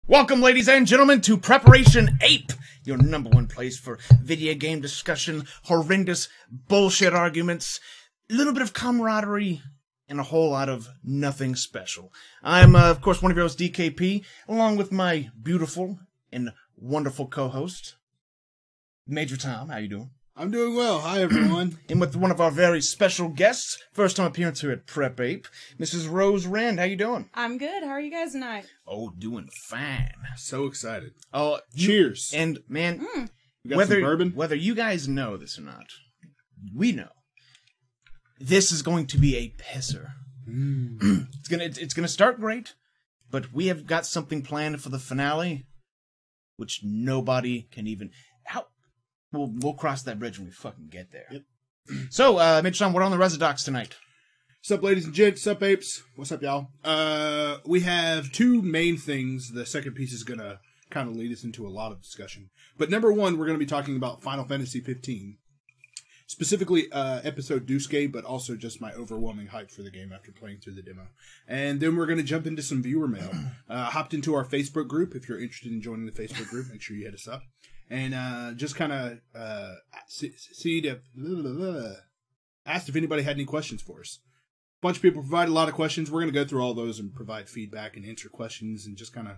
Welcome, ladies and gentlemen, to Preparation Ape, your #1 place for video game discussion, horrendous bullshit arguments, a little bit of camaraderie, and a whole lot of nothing special. I'm, of course, one of your hosts, DKP, along with my beautiful and wonderful co-host, Major Tom. How you doing? I'm doing well. Hi, everyone. And with one of our very special guests, first time appearance here at Prep Ape, Mrs. Roserend. How you doing? I'm good. How are you guys tonight? Oh, doing fine. So excited. Oh, cheers. And man, We got some bourbon? whether you guys know this or not, we know this is going to be a pisser. It's gonna start great, but we have got something planned for the finale, which nobody can even. We'll cross that bridge when we fucking get there. Yep. So, Mitch, Tom, what on the Resodocs tonight? Sup, ladies and gents. Sup, apes. What's up, y'all? We have two main things. The second piece is going to kind of lead us into a lot of discussion. But number one, we're going to be talking about Final Fantasy 15. Specifically, episode Duske, but also just my overwhelming hype for the game after playing through the demo. And then we're going to jump into some viewer mail. Hopped into our Facebook group. If you're interested in joining the Facebook group, make sure you hit us up. And just kind of asked if anybody had any questions for us. A bunch of people provided a lot of questions. We're going to go through all those and provide feedback and answer questions and just kind of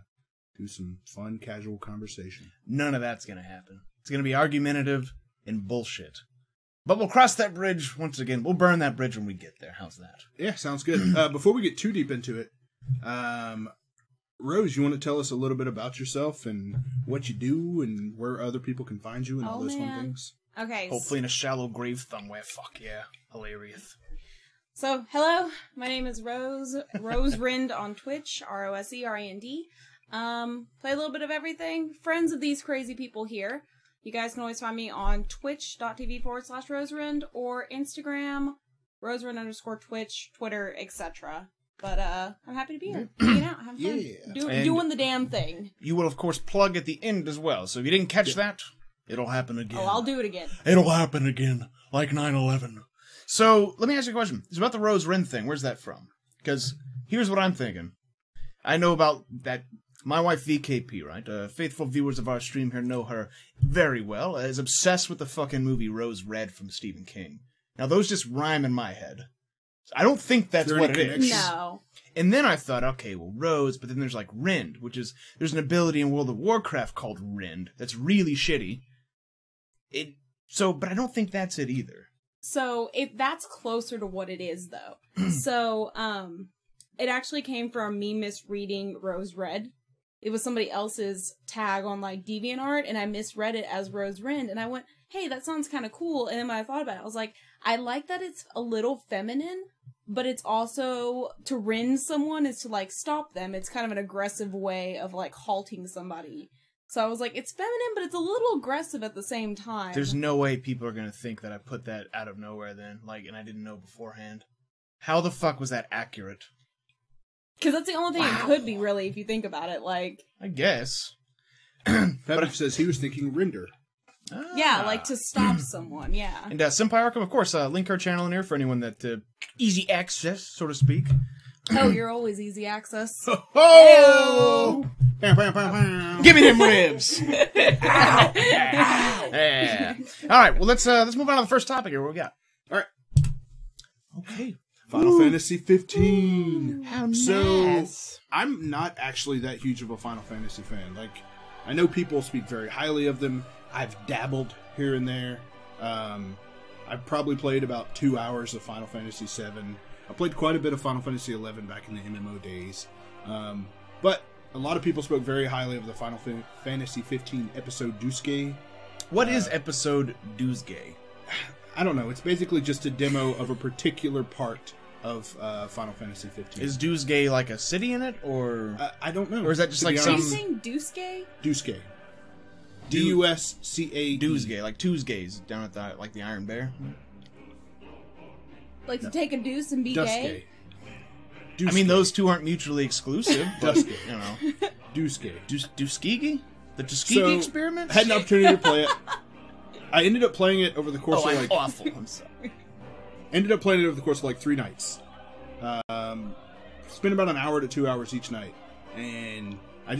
do some fun, casual conversation. None of that's going to happen. It's going to be argumentative and bullshit. But we'll cross that bridge once again. We'll burn that bridge when we get there. How's that? Yeah, sounds good. Before we get too deep into it, Rose, you want to tell us a little bit about yourself and what you do and where other people can find you and all those fun things? Okay. Hopefully in a shallow grave somewhere. Fuck yeah. Hilarious. So, hello. My name is Roserend on Twitch. Roserend. Play a little bit of everything. Friends of these crazy people here. You guys can always find me on twitch.tv/Roserend or Instagram, Roserend_Twitch, Twitter, etc. But I'm happy to be here. Hanging out, having fun. Doing the damn thing. You will, of course, plug at the end as well. So if you didn't catch that, it'll happen again. Oh, I'll do it again. It'll happen again, like 9/11. So let me ask you a question. It's about the Roserend thing. Where's that from? Because here's what I'm thinking. I know about that. My wife, VKP, right? Faithful viewers of our stream here know her very well. Is obsessed with the fucking movie Rose Red from Stephen King. Now, those just rhyme in my head. I don't think that's what it is. No. And then I thought, okay, well, Rose, but then there's like Rend, which is, there's an ability in World of Warcraft called Rend that's really shitty. But I don't think that's it either. So, that's closer to what it is, though. So, it actually came from me misreading Rose Red. It was somebody else's tag on, like, DeviantArt, and I misread it as Roserend, and I went, hey, that sounds kind of cool, and then when I thought about it, I was like, I like that it's a little feminine, but it's also, to rend someone is to, like, stop them. It's kind of an aggressive way of, like, halting somebody. So I was like, it's feminine, but it's a little aggressive at the same time. There's no way people are going to think that I put that out of nowhere then, like, and I didn't know beforehand. How the fuck was that accurate? Because that's the only thing it could be, really, if you think about it, like... I guess. Fabrik says he was thinking render. Yeah, like to stop someone, yeah. And Senpai Arkham, of course, link our channel in here for anyone that easy access, so to speak. Oh, you're always easy access. Oh! Give me them ribs! Yeah. All right, well, let's move on to the first topic here. What we got? All right. Okay. Final Fantasy 15. How nice. So, I'm not actually that huge of a Final Fantasy fan. Like, I know people speak very highly of them. I've dabbled here and there. I've probably played about 2 hours of Final Fantasy 7. I played quite a bit of Final Fantasy 11 back in the MMO days. But a lot of people spoke very highly of the Final Fantasy 15 episode Duske. What is episode Duske? I don't know. It's basically just a demo of a particular part of Final Fantasy 15. Is Duske like a city in it, or I don't know. Or is that just like Are some you saying Duske? Duske? D-U-S-C-A-E. Duske, like Tuesdays down at the Iron Bear? Like to take a deuce and be gay? Duske. I mean, those two aren't mutually exclusive. Duske. You know. Duske. Duskegee? The Tuskegee experiment? I had an opportunity to play it. I ended up playing it over the course of like... awful. I'm sorry. Ended up playing it over the course of like 3 nights. Spent about an hour to 2 hours each night. And I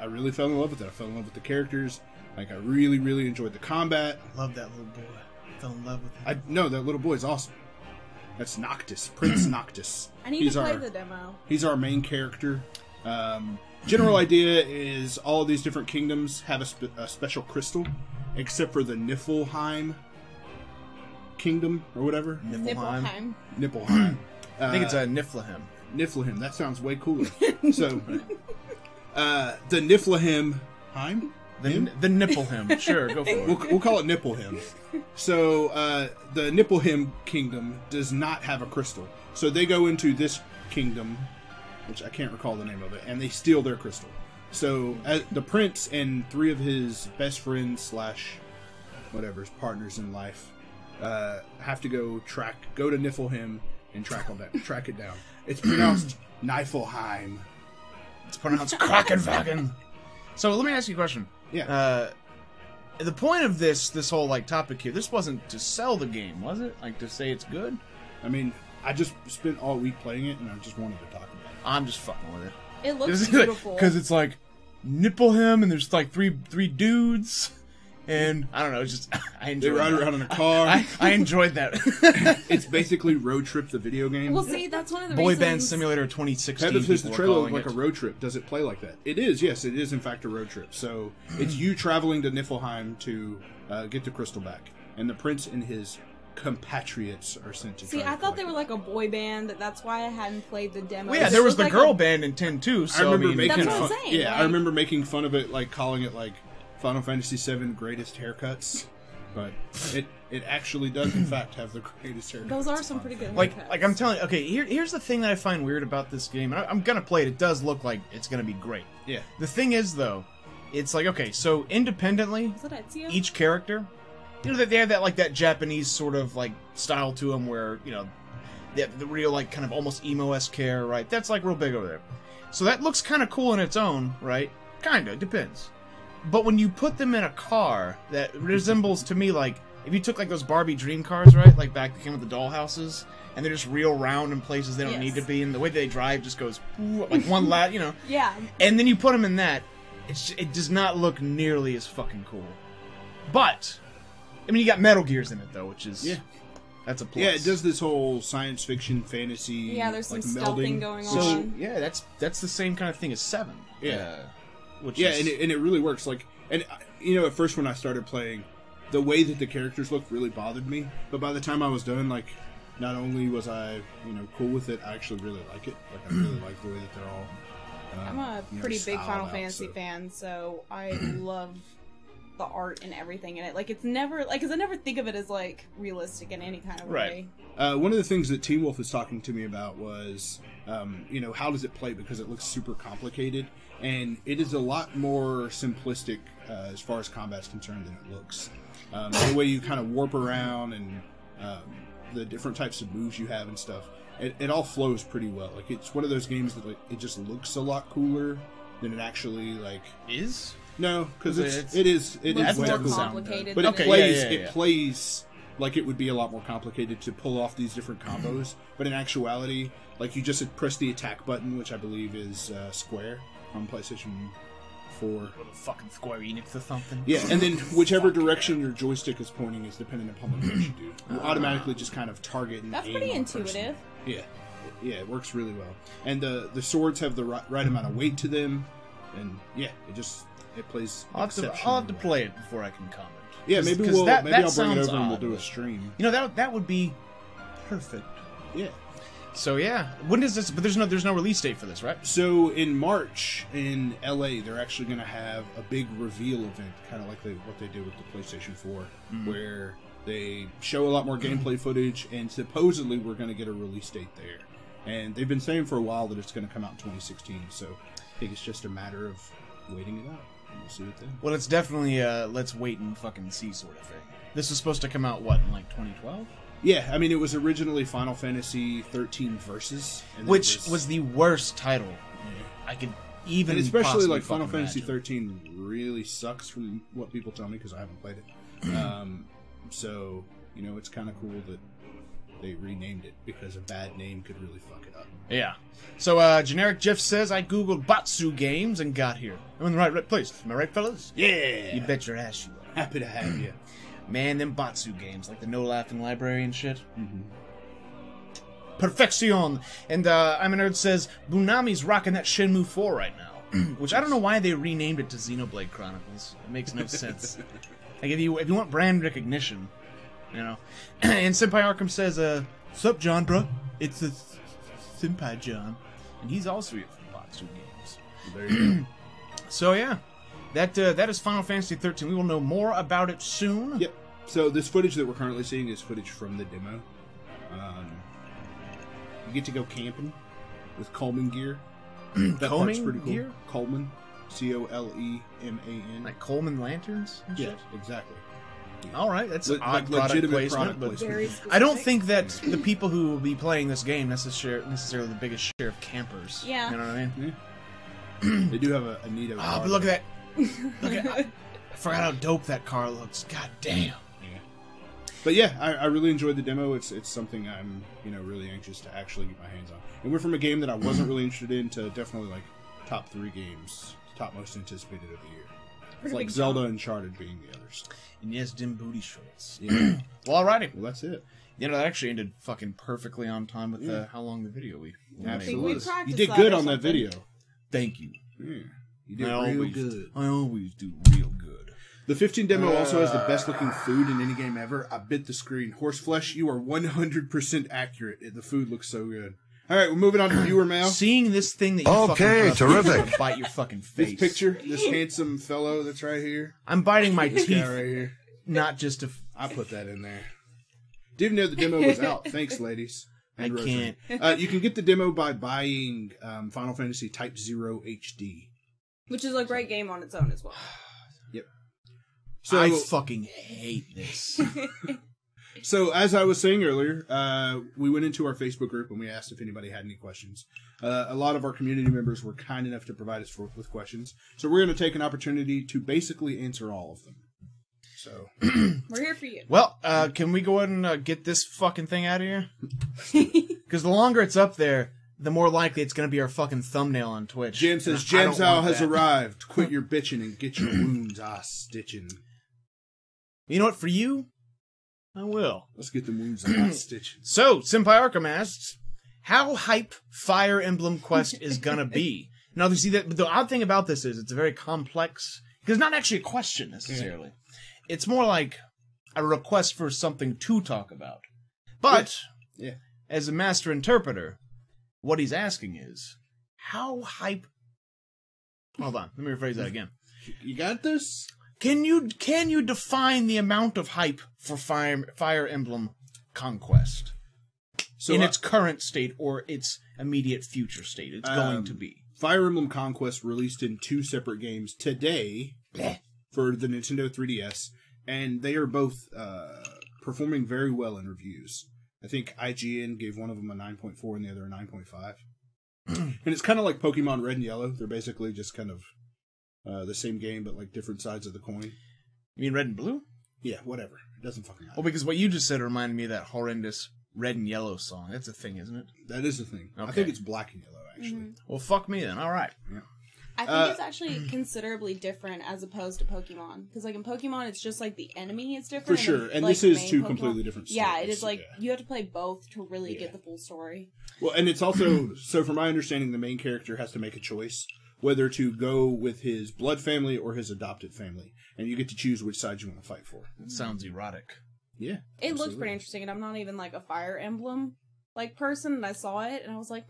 really fell in love with it. I fell in love with the characters. Like, I really, really enjoyed the combat. Love that little boy. Fell in love with him. No, that little boy's awesome. That's Noctis, Prince Noctis. I need to play the demo. He's our main character. General idea is all of these different kingdoms have a special crystal, except for the Niflheim kingdom or whatever. Niflheim. Niflheim. I think it's a Niflheim. Niflheim. That sounds way cooler. So, the Niflheim. The Nipplehim. Sure, go for it. We'll call it Nipplehim. So, the Nipplehim kingdom does not have a crystal. So they go into this kingdom, which I can't recall the name of it, and they steal their crystal. So, the prince and 3 of his best friends / whatever, partners in life, have to go to Niflheim and track it down. It's pronounced Niflheim. It's pronounced Krakenwagen. So let me ask you a question. Yeah. The point of this whole like topic here, this wasn't to sell the game, was it? Like to say it's good? I mean, I just spent all week playing it, and I just wanted to talk about it. I'm just fucking with it. It looks beautiful. Because it's like Nipplehim, and there's like three dudes, and I don't know. It's just I enjoyed. They ride around in a car. I enjoyed that. It's basically Road Trip, the video game. Well, see, that's one of the Boy reasons. Band Simulator 2016. Heaven says the trailer looks like it. a road trip. Does it play like that? It is. Yes, it is in fact a road trip. So it's you traveling to Niflheim to get the crystal back, and the prince and his compatriots are sent to. See, I thought they were like a boy band. That's why I hadn't played the demo. Well, yeah, there was the girl band in 10 too. So I remember making that's what fun. I'm saying, Yeah, like... I remember making fun of it, like calling it like Final Fantasy VII greatest haircuts, but it actually does in fact have the greatest haircuts. Those are some pretty good like haircuts. I'm telling you. Okay, here's the thing that I find weird about this game. And I'm gonna play it. It does look like it's gonna be great. Yeah. The thing is though, it's like okay, so independently, Is it Ezio? each character, you know that they have that like that Japanese sort of like style to them where you know the real like kind of almost emo-esque hair, right? That's like real big over there. So that looks kind of cool in its own, right? Kinda, depends. But when you put them in a car that resembles to me like if you took like those Barbie dream cars, right? Like back that came with the dollhouses, and they're just real round in places they don't need to be, and the way they drive just goes like one lap, you know. Yeah. And then you put them in that, it does not look nearly as fucking cool. But I mean, you got Metal Gears in it though, which is that's a plus. Yeah, it does this whole science fiction fantasy. Yeah, there's some like, stealthing melding. going So on. yeah, that's the same kind of thing as 7. Yeah. Which Yeah, is, and it really works. Like, and you know, at first when I started playing, the way that the characters looked really bothered me. But by the time I was done, like, not only was I, cool with it, I actually really like it. Like, I really like the way that they're all. I'm a pretty big styled Final out, Fantasy so. fan, so I love the art and everything in it. Like, it's never, like, because I never think of it as, like, realistic in any kind of way. One of the things that Teen Wolf was talking to me about was, how does it play? Because it looks super complicated, and it is a lot more simplistic as far as combat's concerned than it looks. The way you kind of warp around and the different types of moves you have and stuff, it all flows pretty well. Like, it's one of those games that, like, it just looks a lot cooler than it actually, like... is? No, because it is It's way more cooler. complicated. But than it plays like it would be a lot more complicated to pull off these different combos. But in actuality, like, you just press the attack button, which I believe is square on PlayStation 4. Fucking Square Enix or something. Yeah, and then whichever direction your joystick is pointing is dependent upon the moves you do. You automatically just kind of target and That's aim pretty on a person. intuitive. Yeah, it works really well. And the swords have the right amount of weight to them, and it plays I'll have exceptionally to well. play it before I can comment. Yeah, maybe I'll bring it over and we'll do a stream. You know, that would be perfect. Yeah. So yeah, when does this? But there's no release date for this, right? So in March in LA, they're actually going to have a big reveal event, kind of like what they did with the PlayStation 4, where they show a lot more gameplay footage, and supposedly we're going to get a release date there. And they've been saying for a while that it's going to come out in 2016, so I think it's just a matter of waiting it out. And we'll see what then. Well, it's definitely let's wait and fucking see sort of thing. This was supposed to come out what in like 2012. Yeah, I mean, it was originally Final Fantasy 13 Versus, and Which was the worst title I could even. and especially possibly like Final fucking Fantasy imagine. 13 really sucks from what people tell me because I haven't played it. So it's kind of cool that they renamed it because a bad name could really fuck it up. Yeah. So, Generic Jeff says, I googled Batsu games and got here. I'm in the right place. Am I right, fellas? Yeah. You bet your ass you are. Happy to have you. Man, them Batsu games, like the No Laughing Library and shit. Mm-hmm. Perfection. And, I'm a Nerd says, Bunami's rocking that Shenmue 4 right now. Which I don't know why they renamed it to Xenoblade Chronicles. It makes no sense. Like, if you want brand recognition, you know. And Senpai Arkham says, sup, John, bro? It's a Senpai John. And he's also here for Batsu games. There you go. So, yeah. That is Final Fantasy 13. We will know more about it soon. Yep. So this footage that we're currently seeing is footage from the demo. You get to go camping with Coleman gear. That part's pretty cool. Gear? Coleman. Coleman. Like Coleman lanterns and shit? Yeah, exactly. Yeah. All right, that's odd product placement. But Very I don't think that the people who will be playing this game necessarily the biggest share of campers. Yeah. You know what I mean? Yeah. They do have a neat. Oh, but look at that! Look at I forgot how dope that car looks. God damn. Yeah. But yeah, I really enjoyed the demo. It's something I'm really anxious to actually get my hands on. And we're from a game that I wasn't really interested in to definitely like top 3 games, top most anticipated of the year. It's like Zelda and Uncharted being the others. And yes, dim booty shorts. Yeah. Well, alrighty. Well, that's it. That actually ended fucking perfectly on time with how long the video we Absolutely. practiced You did that good or on that something. video. Thank you. Yeah. You did real good. I always do real good. The 15 demo also has the best looking food in any game ever. I bit the screen. Horseflesh, you are 100% accurate. The food looks so good. All right, we're moving on to viewer mail. Seeing this thing that you fucking terrific. Bite your fucking face. This picture, this handsome fellow that's right here. I'm biting my This teeth, guy right here. not just to. I put that in there. Didn't know the demo was out. Thanks, ladies. I And can't. Roserend. You can get the demo by buying Final Fantasy Type 0 HD. Which is a great game on its own as well. Yep. So I fucking hate this. So, as I was saying earlier, we went into our Facebook group and we asked if anybody had any questions. A lot of our community members were kind enough to provide us with questions. So, we're going to take an opportunity to basically answer all of them. So, We're here for you. Well, can we go ahead and get this fucking thing out of here? Because the longer it's up there, the more likely it's going to be our fucking thumbnail on Twitch. Jan says, Jansao has arrived. Quit your bitching and get your wounds stitching. You know what? For you, I will. Let's get the wounds stitching. So, Senpai Arkham asks, how hype Fire Emblem Quest is gonna be? Now, you see that the odd thing about this is it's a very complex, because it's not actually a question necessarily. Yeah. It's more like a request for something to talk about. But, as a master interpreter, what he's asking is, how hype... Hold on, let me rephrase that again. You got this? Can you define the amount of hype for Fire Emblem Conquest in its current state or its immediate future state? It's going to be Fire Emblem Conquest released in 2 separate games today for the Nintendo 3DS, and they are both performing very well in reviews. I think IGN gave one of them a 9.4 and the other a 9.5. And it's kind of like Pokemon Red and Yellow. They're basically just kind of the same game, but like different sides of the coin. You mean Red and Blue? Yeah, whatever. It doesn't fucking matter. Well, because what you just said reminded me of that horrendous Red and Yellow song. That's a thing, isn't it? That is the thing. Okay. I think it's Black and Yellow, actually. Mm-hmm. Well, fuck me then. All right. Yeah. I think it's actually considerably different as opposed to Pokemon. Because, like, in Pokemon, it's just, like, the enemy is different. For sure. And like, this is main 2 Pokemon. completely different stories. Yeah, it is, like, you have to play both to really get the full story. Well, and it's also, so from my understanding, the main character has to make a choice whether to go with his blood family or his adopted family. And you get to choose which side you want to fight for. That sounds erotic. Yeah. It looks pretty interesting, and I'm not even, like, a Fire Emblem, like, person, and I saw it, and I was like,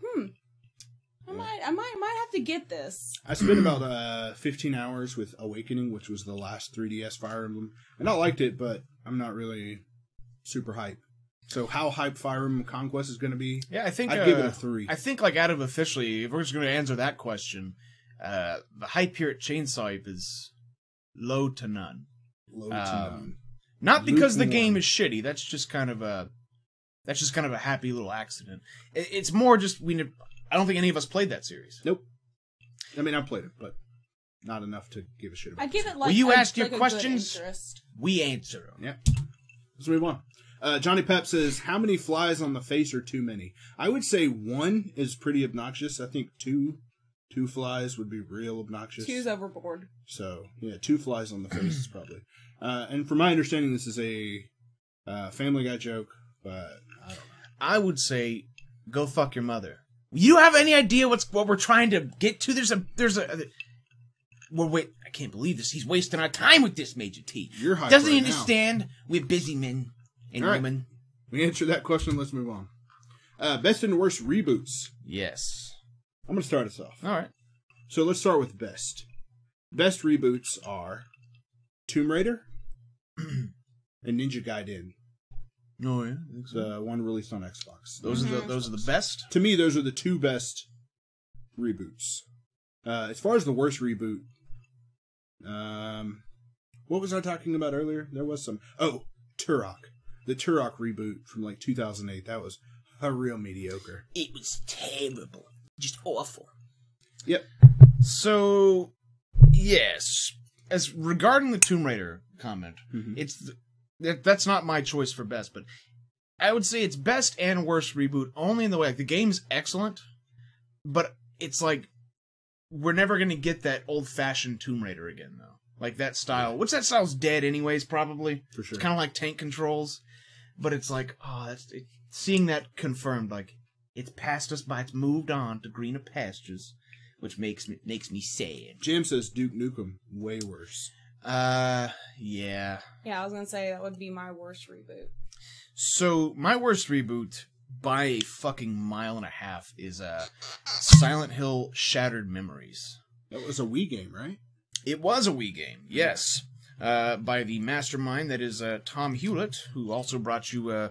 I might have to get this. I spent about 15 hours with Awakening, which was the last 3DS Fire Emblem. And I liked it, but I'm not really super hype. So how hype Fire Emblem Conquest is going to be? Yeah, I think I'd give it a 3. I think, like, out of officially, if we're just going to answer that question, the hype here at ChainsawApe is low to none. Low to none. Not because the game is shitty. That's just kind of a happy little accident. It's more just I don't think any of us played that series. Nope. I mean, I played it, but not enough to give a shit about it. I'd give it like you asked your like questions, a good interest. we answer them. Yeah. Let's move on. Johnny Pep says, how many flies on the face are too many? I would say 1 is pretty obnoxious. I think 2 flies would be real obnoxious. 2's overboard. So, yeah, 2 flies on the face is probably. And from my understanding, this is a Family Guy joke, but I don't know. I would say, go fuck your mother. You have any idea what we're trying to get to? Wait, I can't believe this. He's wasting our time with this, Major T. You're hype Doesn't he right now. understand? We're busy men and women. We answered that question. Let's move on. Best and worst reboots. Yes. I'm going to start us off. All right. So let's start with best. Best reboots are Tomb Raider and Ninja Gaiden. Oh yeah, The one released on Xbox. Those are the best. To me, those are the 2 best reboots. As far as the worst reboot, what was I talking about earlier? There was some. Oh, Turok. The Turok reboot from like 2008. That was a real mediocre. It was terrible. Just awful. Yep. So, yes. As regarding the Tomb Raider comment, that's not my choice for best, but I would say it's best and worst reboot only in the way, like, the game's excellent, but it's like, we're never going to get that old-fashioned Tomb Raider again, though. Like, that style, which that style's dead anyways, probably. For sure. It's kind of like tank controls, but it's like, seeing that confirmed, like, it's passed us by, it's moved on to greener pastures, which makes me sad. Jam says Duke Nukem, way worse. Yeah. Yeah, I was gonna say that would be my worst reboot. So, my worst reboot, by a fucking mile and a half, is Silent Hill Shattered Memories. That was a Wii game, right? It was a Wii game, yes. By the mastermind that is Tom Hewlett, who also brought you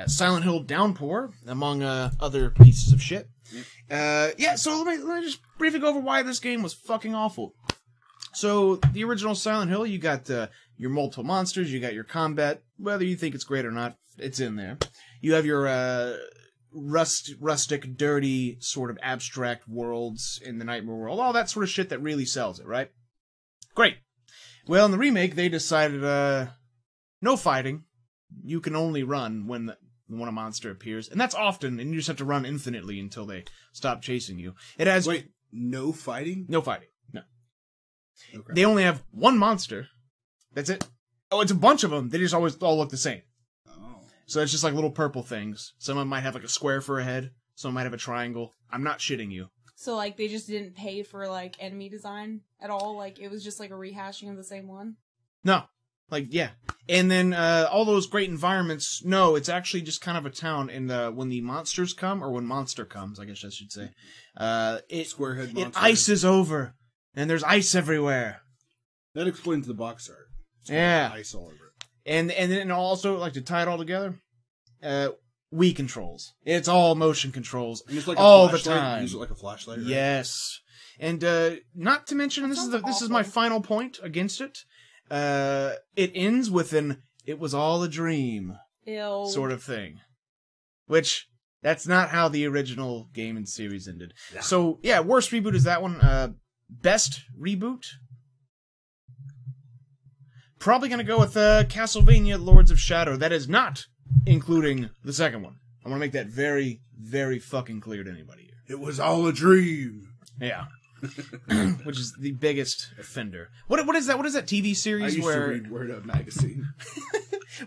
Silent Hill Downpour, among other pieces of shit. Yeah, so let me just briefly go over why this game was fucking awful. So, the original Silent Hill, you got your multiple monsters, you got your combat, whether you think it's great or not, it's in there. You have your rustic, dirty, sort of abstract worlds in the Nightmare world, all that sort of shit that really sells it, right? Great. Well, in the remake, they decided, no fighting. You can only run when a monster appears, and that's often, and you just have to run infinitely until they stop chasing you. It has... Wait, no fighting? No fighting, no. Okay. They only have one monster. That's it. Oh, it's a bunch of them. They just always all look the same. Oh. So it's just like little purple things. Some of them might have like a square for a head. Some might have a triangle. I'm not shitting you. So, like, they just didn't pay for, like, enemy design at all? Like, it was just, like, a rehashing of the same one? No. Like, yeah. And then all those great environments, no, it's actually just kind of a town. And when the monsters come, or when Monster comes, I guess I should say, Squarehead monster. it ices over. And there's ice everywhere. That explains the box art. Yeah. Ice all over it. And then also, like, to tie it all together, Wii controls. It's all motion controls. And it's like all a the flashlight. time. You use it like a flashlight, right? Yes. And not to mention, and this is my final point against it, it ends with an "it was all a dream" Ew. sort of thing. Which, that's not how the original game and series ended. Yeah. So, yeah, worst reboot is that one. Best reboot? Probably gonna go with Castlevania Lords of Shadow. That is not including the second one. I want to make that very, very fucking clear to anybody here. It was all a dream. Yeah. Which is the biggest offender. What is that? What is that TV series I used where... to read Word Up magazine.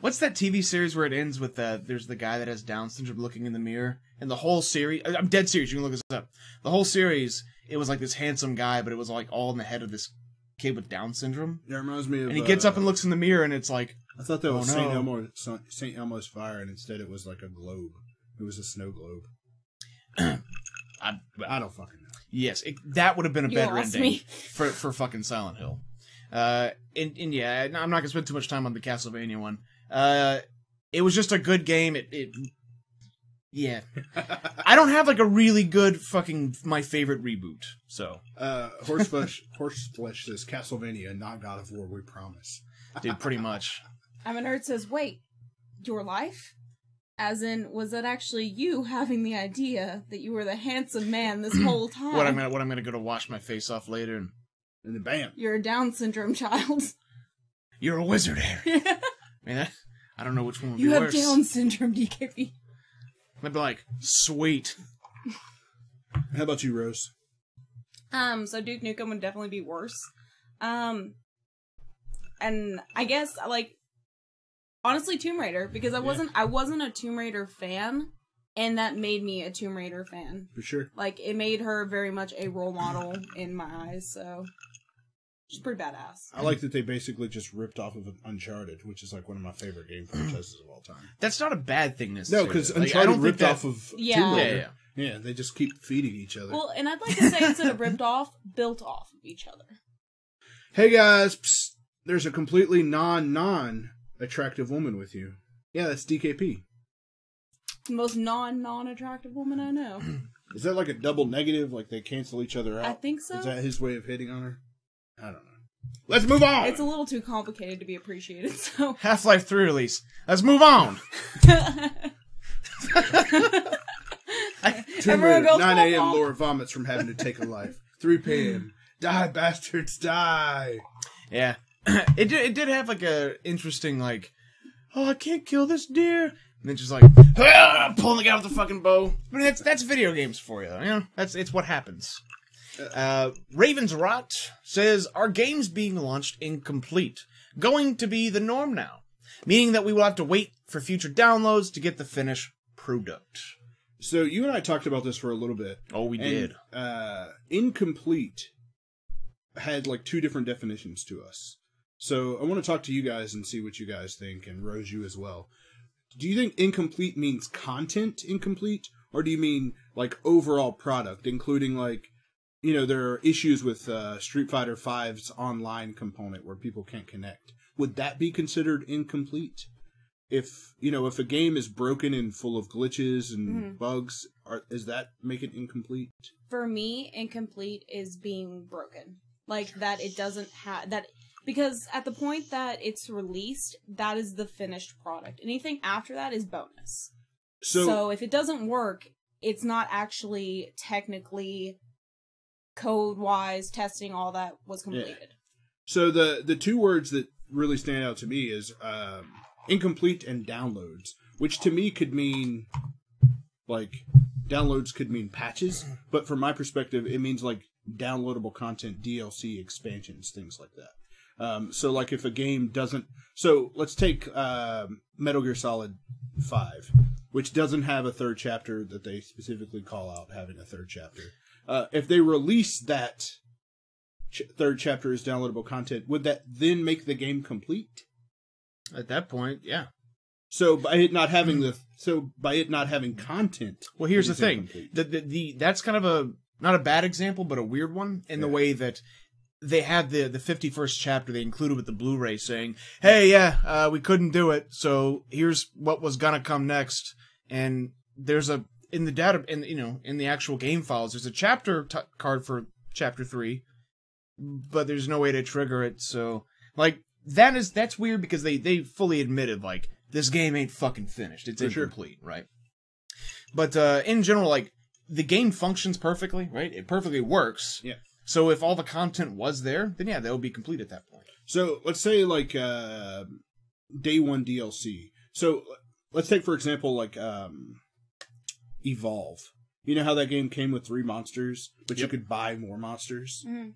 What's that TV series where it ends with there's the guy that has Down syndrome looking in the mirror? And the whole series... I'm dead serious, you can look this up. The whole series, it was like this handsome guy, but it was like all in the head of this kid with Down syndrome. That reminds me of... And he gets up and looks in the mirror, and it's like... I thought that was no. St. Elmo's Fire, and instead it was like a globe. It was a snow globe. I don't fucking know. Yes, that would have been a better lost ending me. for fucking Silent Hill. And yeah, I'm not gonna spend too much time on the Castlevania one. It was just a good game. Yeah. I don't have like a really good fucking my favorite reboot. So Horseflesh says Castlevania, not God of War. We promise. Dude, pretty much. I'm a nerd says, wait, your life? As in, was that actually you having the idea that you were the handsome man this whole time? What I'm gonna go to wash my face off later and then bam. You're a Down syndrome child. You're a wizard, Harry. I mean, I don't know which one would You be have worse. Down syndrome, DKP. I'd be like, sweet. How about you, Rose? So Duke Nukem would definitely be worse. And I guess, like, honestly, Tomb Raider, because I wasn't a Tomb Raider fan, and that made me a Tomb Raider fan. For sure. Like, it made her very much a role model in my eyes, so she's pretty badass. I like that they basically just ripped off of Uncharted, which is like one of my favorite game franchises of all time. That's not a bad thing No, necessarily. because Like, I Uncharted don't ripped think off of Yeah. Tomb Raider. Yeah. Yeah, they just keep feeding each other. Well, and I'd like to say instead of ripped off, built off of each other. Hey guys, psst, there's a completely non-attractive woman with you. Yeah, that's DKP. The most non-attractive woman I know. Is that like a double negative? Like they cancel each other out? I think so. Is that his way of hitting on her? I don't know. Let's move on! It's a little too complicated to be appreciated, so... Half-Life 3 release. Let's move on. Tomb Everyone Raider, goes, 9 a.m. "Mom." Laura vomits from having to take a life. 3 p.m. Die, bastards, die! Yeah. It did have like a interesting like, oh, I can't kill this deer. And then just like, pulling the guy with the fucking bow. I mean, that's video games for you. You know, it's what happens. Raven's Rot says, our game's being launched incomplete. Going to be the norm now. Meaning that we will have to wait for future downloads to get the finished product. So you and I talked about this for a little bit. Oh, we did. Incomplete had like 2 different definitions to us. So I want to talk to you guys and see what you guys think, and Rose, you as well. Do you think incomplete means content incomplete, or do you mean like overall product, including like, you know, there are issues with Street Fighter V's online component where people can't connect. Would that be considered incomplete? If, you know, if a game is broken and full of glitches and bugs, does that make it incomplete? For me, incomplete is being broken. Like, that it doesn't have... that because at the point that it's released, that is the finished product. Anything after that is bonus. So if it doesn't work, it's not actually technically code-wise testing, all that was completed. Yeah. So the 2 words that really stand out to me is incomplete and downloads, which to me could mean, like, downloads could mean patches, but from my perspective, it means, like, downloadable content, DLC, expansions, things like that. So, like, if a game doesn't... So, let's take Metal Gear Solid 5, which doesn't have a 3rd chapter that they specifically call out having a 3rd chapter. If they release that 3rd chapter as downloadable content, would that then make the game complete? At that point, yeah. So by it not having content. Well, here's the it's thing. incomplete. That's kind of a not a bad example, but a weird one in the way that they had the 51st chapter they included with the Blu-ray saying, "Hey, we couldn't do it, so here's what was gonna come next." And there's in the actual game files, there's a chapter card for chapter 3, but there's no way to trigger it. So like that's weird because they fully admitted like this game ain't fucking finished. It's incomplete, right? But in general, like the game functions perfectly, right? It perfectly works. Yeah. So if all the content was there, then yeah, that would be complete at that point. So let's say like day 1 DLC. So let's take for example like Evolve. You know how that game came with 3 monsters, but you could buy more monsters? Mm-hmm.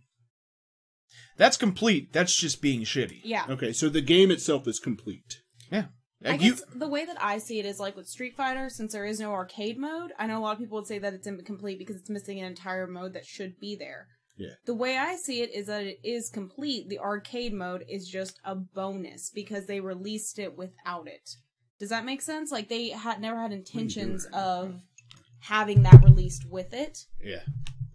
That's complete. That's just being shitty. Yeah. Okay, so the game itself is complete. Yeah. I guess the way that I see it is like with Street Fighter, since there is no arcade mode, I know a lot of people would say that it's incomplete because it's missing an entire mode that should be there. Yeah. The way I see it is that it is complete. The arcade mode is just a bonus because they released it without it. Does that make sense? Like they never had intentions of having that released with it. Yeah.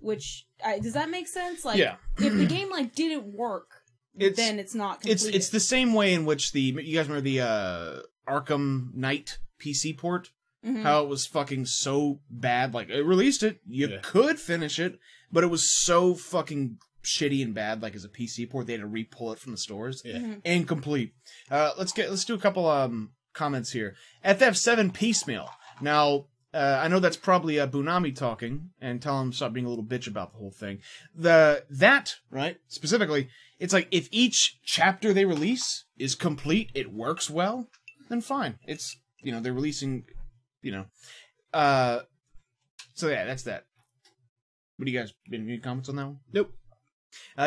Which does that make sense? Like, yeah. If the game like didn't work, then it's not complete. It's the same way in which you guys remember the Arkham Knight PC port? Mm-hmm. How it was fucking so bad. Like, it released it, you could finish it, but it was so fucking shitty and bad, like as a PC port, they had to re-pull it from the stores. Yeah. Mm-hmm. Incomplete. Let's do a couple comments here. FF7 Piecemeal. Now, I know that's probably Bunami talking, and tell him to stop being a little bitch about the whole thing. That, right, specifically, it's like if each chapter they release is complete, it works well. then fine. It's, they're releasing, so yeah, that's that. What do you guys, any comments on that one? Nope.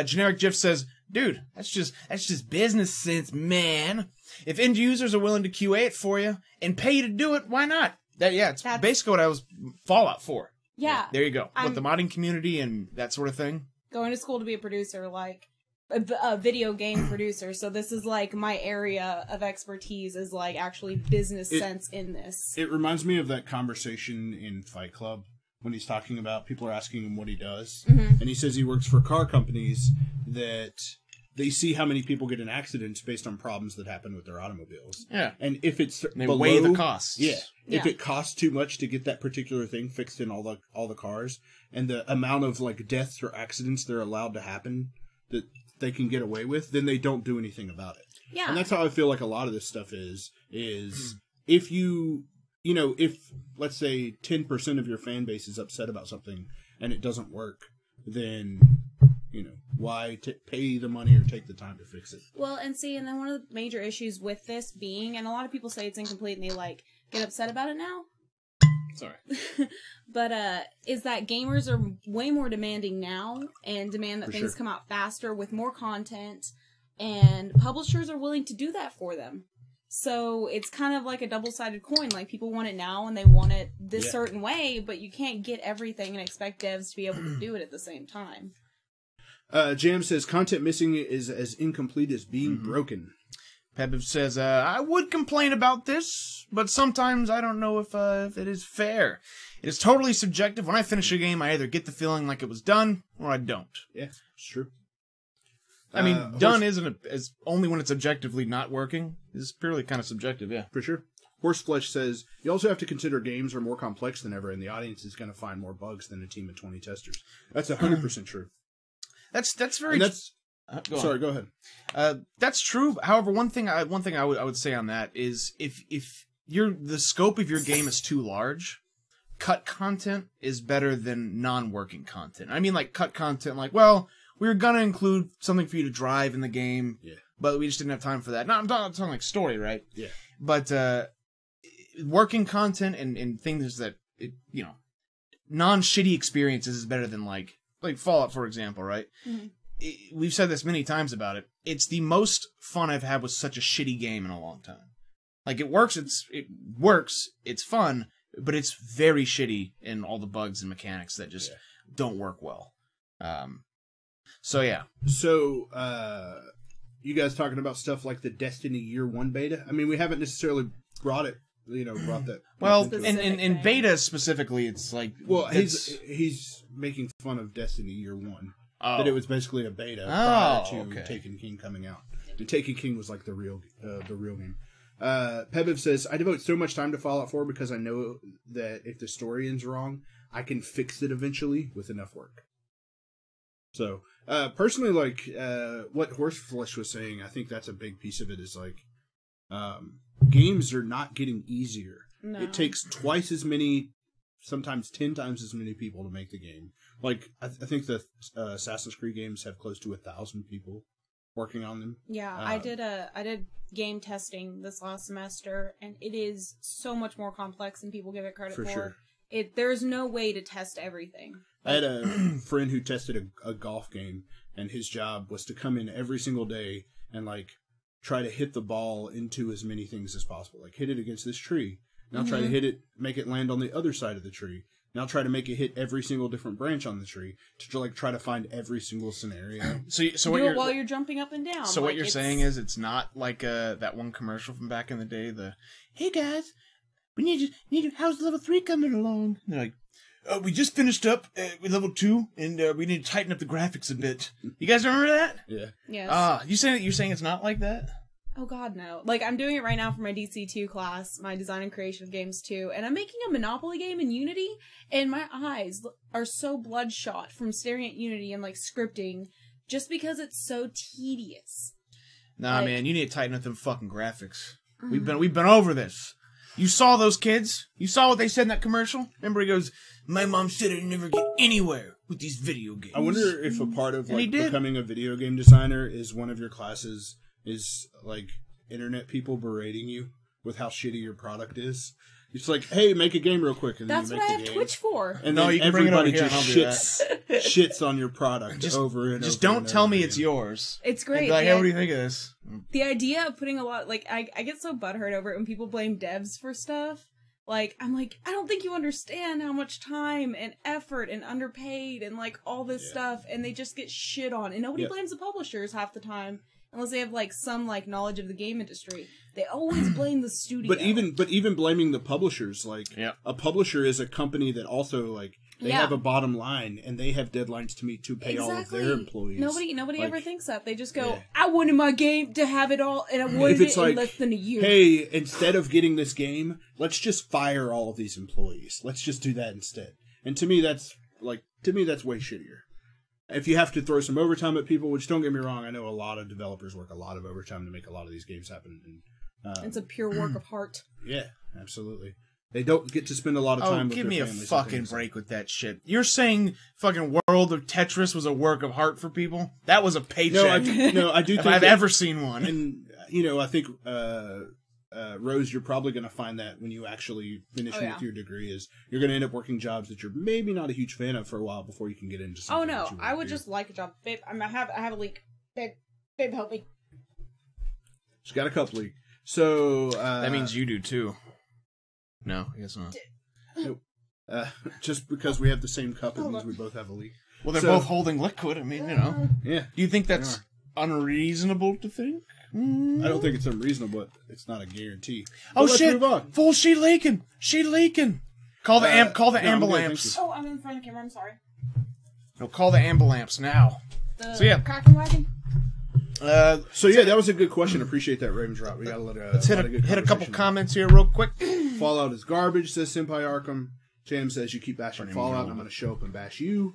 Generic Jiff says, dude, that's just business sense, man. If end users are willing to QA it for you and pay you to do it, why not? That's basically what I was Fallout for. Yeah. There you go. With the modding community and that sort of thing. Going to school to be a producer, like a video game producer. So this is like my area of expertise is like actually business sense in this. It reminds me of that conversation in Fight Club when he's talking about people are asking him what he does. And he says he works for car companies that they see how many people get in accidents based on problems that happen with their automobiles. Yeah. And if it's they weigh the costs. Yeah. If it costs too much to get that particular thing fixed in all the cars, and the amount of like deaths or accidents they're allowed to happen that they can get away with, then they don't do anything about it. Yeah. And that's how I feel like a lot of this stuff is if you if let's say 10% of your fan base is upset about something and it doesn't work, then why pay the money or take the time to fix it? Well, and then one of the major issues with this being, and a lot of people say it's incomplete and they get upset about it now. Sorry. But is that gamers are way more demanding now and demand that things come out faster with more content, and publishers are willing to do that for them. So it's kind of like a double-sided coin. Like, people want it now and they want it this certain way, but you can't get everything and expect devs to be able to do it at the same time. Jam says, content missing is as incomplete as being broken. Pebib says, I would complain about this, but sometimes I don't know if it is fair. It is totally subjective. When I finish a game, I either get the feeling like it was done, or I don't. Yeah, it's true. I mean, done isn't as only when it's objectively not working. It's purely kind of subjective, yeah. For sure. Horseflesh says, you also have to consider games are more complex than ever, and the audience is going to find more bugs than a team of 20 testers. That's 100% true. That's very... Sorry, go ahead. That's true. However, one thing I would say on that is if the scope of your game is too large, cut content is better than non-working content. I mean, like, cut content, like, well, we were gonna include something for you to drive in the game, but we just didn't have time for that. No, I'm talking like story, right? Yeah. But working content and things that non-shitty experiences is better than like Fallout, for example, right? Mm-hmm. We've said this many times about it. It's the most fun I've had with such a shitty game in a long time. Like, it works, it's fun, but it's very shitty in all the bugs and mechanics that just don't work well. So, yeah. So, you guys talking about stuff like the Destiny Year 1 beta? I mean, we haven't necessarily brought that. Well, in beta specifically, it's like... Well, he's making fun of Destiny Year 1. That it was basically a beta prior to Taken King coming out. And Taken King was like the real game. Pebib says, I devote so much time to Fallout 4 because I know that if the story ends wrong, I can fix it eventually with enough work. So, personally, like, what Horseflesh was saying, I think that's a big piece of it is, like, games are not getting easier. No. It takes twice as many, sometimes 10 times as many people to make the game. Like, I think the Assassin's Creed games have close to 1,000 people working on them. Yeah, I did game testing this last semester, and it is so much more complex than people give it credit for. Sure. There's no way to test everything. I had a friend who tested a golf game, and his job was to come in every single day and, like, try to hit the ball into as many things as possible. Like, hit it against this tree. Now try to hit it, make it land on the other side of the tree. Now try to make it hit every single different branch on the tree to try to find every single scenario. So what while you're jumping up and down. So what you're saying is it's not like that one commercial from back in the day. Hey guys, we need to. How's level 3 coming along? And they're like, we just finished up with level 2, and we need to tighten up the graphics a bit. You guys remember that? Yeah. Yes. You're saying it's not like that? Oh god, no. Like, I'm doing it right now for my DC2 class, my design and creation of games 2, and I'm making a Monopoly game in Unity, and my eyes are so bloodshot from staring at Unity and, like, scripting, just because it's so tedious. Nah, man, you need to tighten up them fucking graphics. We've been over this. You saw those kids? You saw what they said in that commercial? Remember, he goes, my mom said I'd never get anywhere with these video games. I wonder if a part of, like, becoming a video game designer is one of your classes is, like, internet people berating you. with how shitty your product is. It's like, hey, make a game real quick, and That's then what you I make have the game. Twitch for. And No, then you can bring it over everybody here just and I'll do shits on your product over and Just over. don't and tell over me again. it's yours. It's And great. be like, hey, what do you think of this? The idea of putting a lot, like, I get so butthurt over it when people blame devs for stuff. Like, I'm like, I don't think you understand how much time and effort and underpaid and, like, all this stuff, and they just get shit on. And nobody blames the publishers half the time, unless they have, like, some, like, knowledge of the game industry. They always blame the studio. But even blaming the publishers, like, a publisher is a company that also, like, they have a bottom line, and they have deadlines to meet to pay all of their employees. Nobody ever thinks that. They just go, I wanted my game to have it all, and I wanted it's it in like, less than a year. Hey, instead of getting this game, let's just fire all of these employees. Let's just do that instead. And to me, that's way shittier. If you have to throw some overtime at people, which don't get me wrong, I know a lot of developers work a lot of overtime to make a lot of these games happen. And, it's a pure work of heart. Yeah, absolutely. They don't get to spend a lot of time with give their me a families fucking break with that shit. You're saying fucking World of Tetris was a work of heart for people? That was a paycheck. No, I do if think I've ever seen one. And, I think, Rose, you're probably going to find that when you actually finish with your degree is you're going to end up working jobs that you're maybe not a huge fan of for a while before you can get into something. Oh, no. That you I would do. just like a job. Babe, I have a leak. Babe, help me. She's got a cup leak. So, that means you do too. No, I guess not. Nope. Just because we have the same cup, it means we both have a leak. Well, they're both holding liquid. I mean, Yeah. Do you think that's unreasonable to think? I don't think it's unreasonable, but it's not a guarantee. Oh, let's shit! move on. Fool, she leaking! She leaking! Call the no, I'm good, ambulance. Oh, I'm in front of the camera. I'm sorry. No, call the ambulance now. So yeah, Cracking wagon. That was a good question. Appreciate that, Ravens Drop. We got let's hit a couple conversation. comments here real quick. Fallout is garbage, says Senpai Arkham. Jam says you keep bashing Fallout, and I'm going to show up and bash you.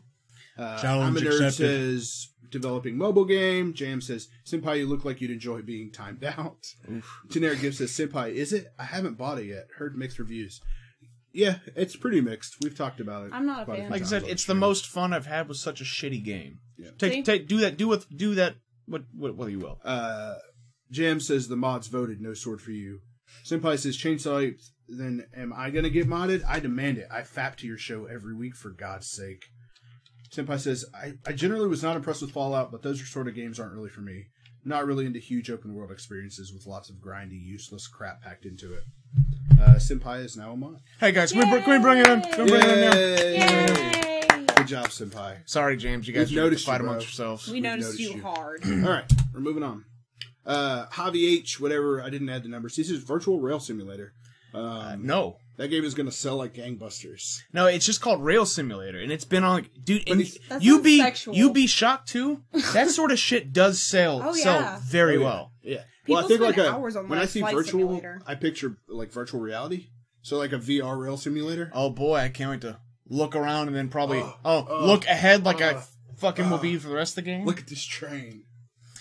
I'm a nerd says developing mobile game. Jam says Senpai, you look like you'd enjoy being timed out. Generic Gift says Senpai, is it? I haven't bought it yet. Heard mixed reviews. Yeah, it's pretty mixed. We've talked about it. I'm not a fan. Like I said, it's the most fun I've had with such a shitty game. Yeah. Do that. What you will. Jam says the mods voted no sword for you. Senpai says ChainsawApe. Then am I gonna get modded? I demand it. I fap to your show every week for God's sake. Senpai says I generally was not impressed with Fallout, but those sort of games aren't really for me. Not really into huge open world experiences with lots of grindy, useless crap packed into it. Senpai is now a mod. Hey guys, can we bring it in? Can we bring it in now? Yay! Good job, Senpai. Sorry, James. You guys We've should noticed fight you, bro. amongst yourselves. We noticed you hard. All right, we're moving on. Javi H, whatever. I didn't add the numbers. This is Virtual Rail Simulator. No. That game is going to sell like gangbusters. No, it's just called Rail Simulator, and it's been on. Dude, and That you sounds be sexual. you be shocked too. That sort of shit does sell very well. Yeah. People Well, I think spend like hours on when I Live see Flight virtual, Simulator. I picture like virtual reality. So like a VR rail simulator. Oh boy, I can't wait to look around and then probably look ahead like I fucking will be for the rest of the game. Look at this train.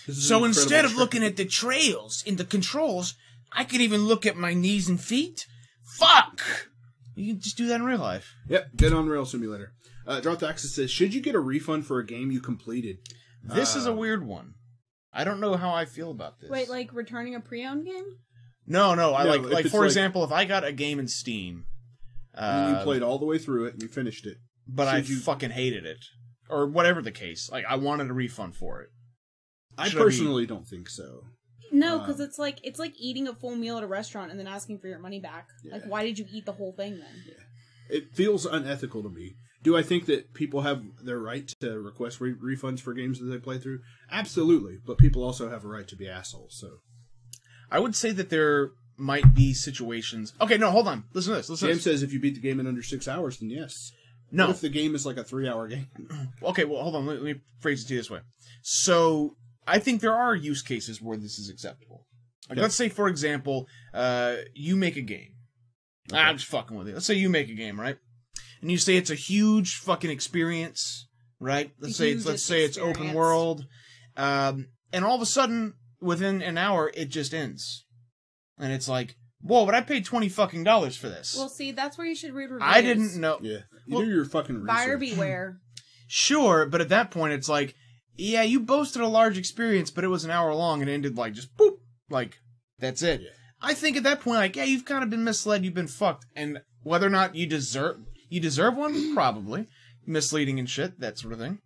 This is So an instead incredible of train. looking at the trails in the controls, I could even look at my knees and feet. Fuck! You can just do that in real life. Yep, get on Rail Simulator. Drop the Axis says, should you get a refund for a game you completed? This is a weird one. I don't know how I feel about this. Wait, like returning a pre-owned game? No, I No, like if it's for like- example, if I got a game in Steam, And you played all the way through it and you finished it. but I should you- fucking hated it, or whatever the case, like I wanted a refund for it. I Should I be- personally don't think so. No, because it's like eating a full meal at a restaurant and then asking for your money back. Yeah. Like, why did you eat the whole thing then? It feels unethical to me. Do I think that people have their right to request refunds for games that they play through? Absolutely. But people also have a right to be assholes, so. I would say that there might be situations. Okay, no, hold on. Listen to this. Listen to James this. says if you beat the game in under 6 hours, then yes. No. What if the game is like a 3-hour game? Okay, well, hold on. Let me phrase it to you this way. So, I think there are use cases where this is acceptable. Like, let's say, for example, you make a game. Okay. I'm just fucking with you. Let's say you make a game, right? And you say it's a huge fucking experience, right? Let's say it's open experience. world. And all of a sudden, within an hour, it just ends. And it's like, whoa, but I paid $20 fucking for this. Well, see, that's where you should read reviews. I didn't know. Yeah. Well, do your fucking research. Buyer beware. Sure, but at that point, it's like, yeah, you boasted a large experience, but it was an hour long and ended like just boop. Like, that's it. Yeah. I think at that point, like, yeah, you've kind of been misled, you've been fucked, and whether or not you deserve one, probably misleading and shit, that sort of thing.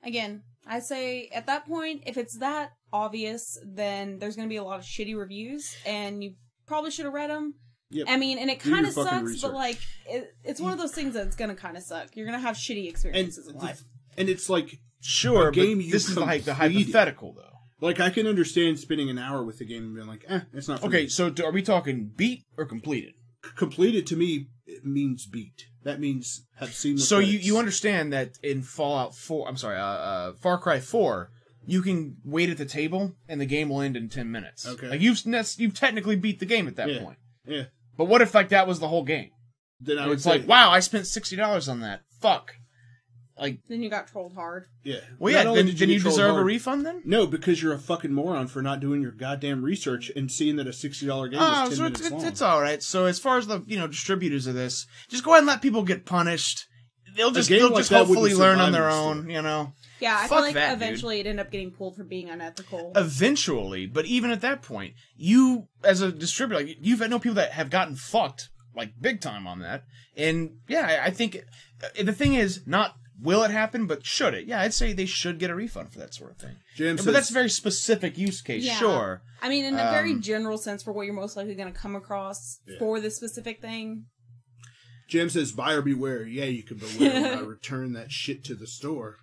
Again, I say at that point, if it's that obvious, then there's going to be a lot of shitty reviews, and you probably should have read them. Yep. I mean, and it kind of sucks, research. but like, it's one of those things that's going to kind of suck. You're going to have shitty experiences in life. And it's like, sure, game but you this is like the completed. hypothetical, though. Like, I can understand spending an hour with the game and being like, it's not for Okay, me. so are we talking beat or completed? Completed, to me, it means beat. That means have seen the So credits. you understand that in Far Cry 4, you can wait at the table and the game will end in 10 minutes. Okay. Like you've technically beat the game at that point. Yeah. But what if like that was the whole game? Then I And would it's say, like, wow, I spent $60 on that. Fuck. Like, Then you got trolled hard. yeah. well, Not yeah. only Then did you get trolled deserve a hard- refund then? No, because you're a fucking moron for not doing your goddamn research and seeing that a $60 game is 10 so minutes long. it's all right. So as far as the distributors of this, just go ahead and let people get punished. They'll just game like that hopefully wouldn't learn on survive their in the own. store. You know. Yeah, I Fuck feel like that, dude. eventually it ended up getting pulled for being unethical. Eventually, but even at that point, you as a distributor, like, you've had no people that have gotten fucked like big time on that. And yeah, I think the thing is not will it happen, but should it? Yeah, I'd say they should get a refund for that sort of thing. Jim But says, that's a very specific use case, Yeah. sure. I mean, in a very general sense for what you're most likely going to come across for this specific thing. Jim says, buyer beware. Yeah, you can beware when I return that shit to the store.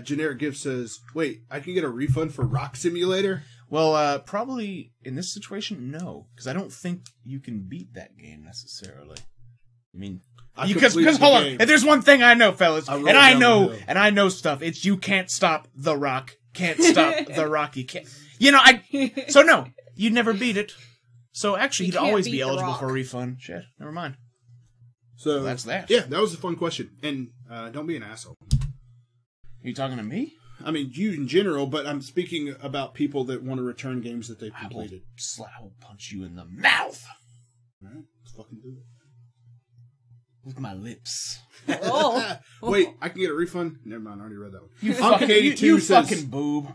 Generic Gift says, wait, I can get a refund for Rock Simulator? Well, probably in this situation, no, because I don't think you can beat that game necessarily. I mean, because completed hold the on, game. if there's one thing I know, fellas, I and rolled I down know, the hill. and I know stuff. It's you can't stop the Rock, can't stop the Rock. You can't, So no, you'd never beat it. So actually, You he'd can't always beat be The eligible Rock. for a refund. Shit, never mind. So That's that. Yeah, that was a fun question. And don't be an asshole. You talking to me? I mean, you in general, but I'm speaking about people that want to return games that they've completed. I will punch you in the mouth All right, let's fucking do it. with my lips. Oh. Wait, I can get a refund? Never mind, I already read that one. You Unc fucking, 82 you says, fucking boob.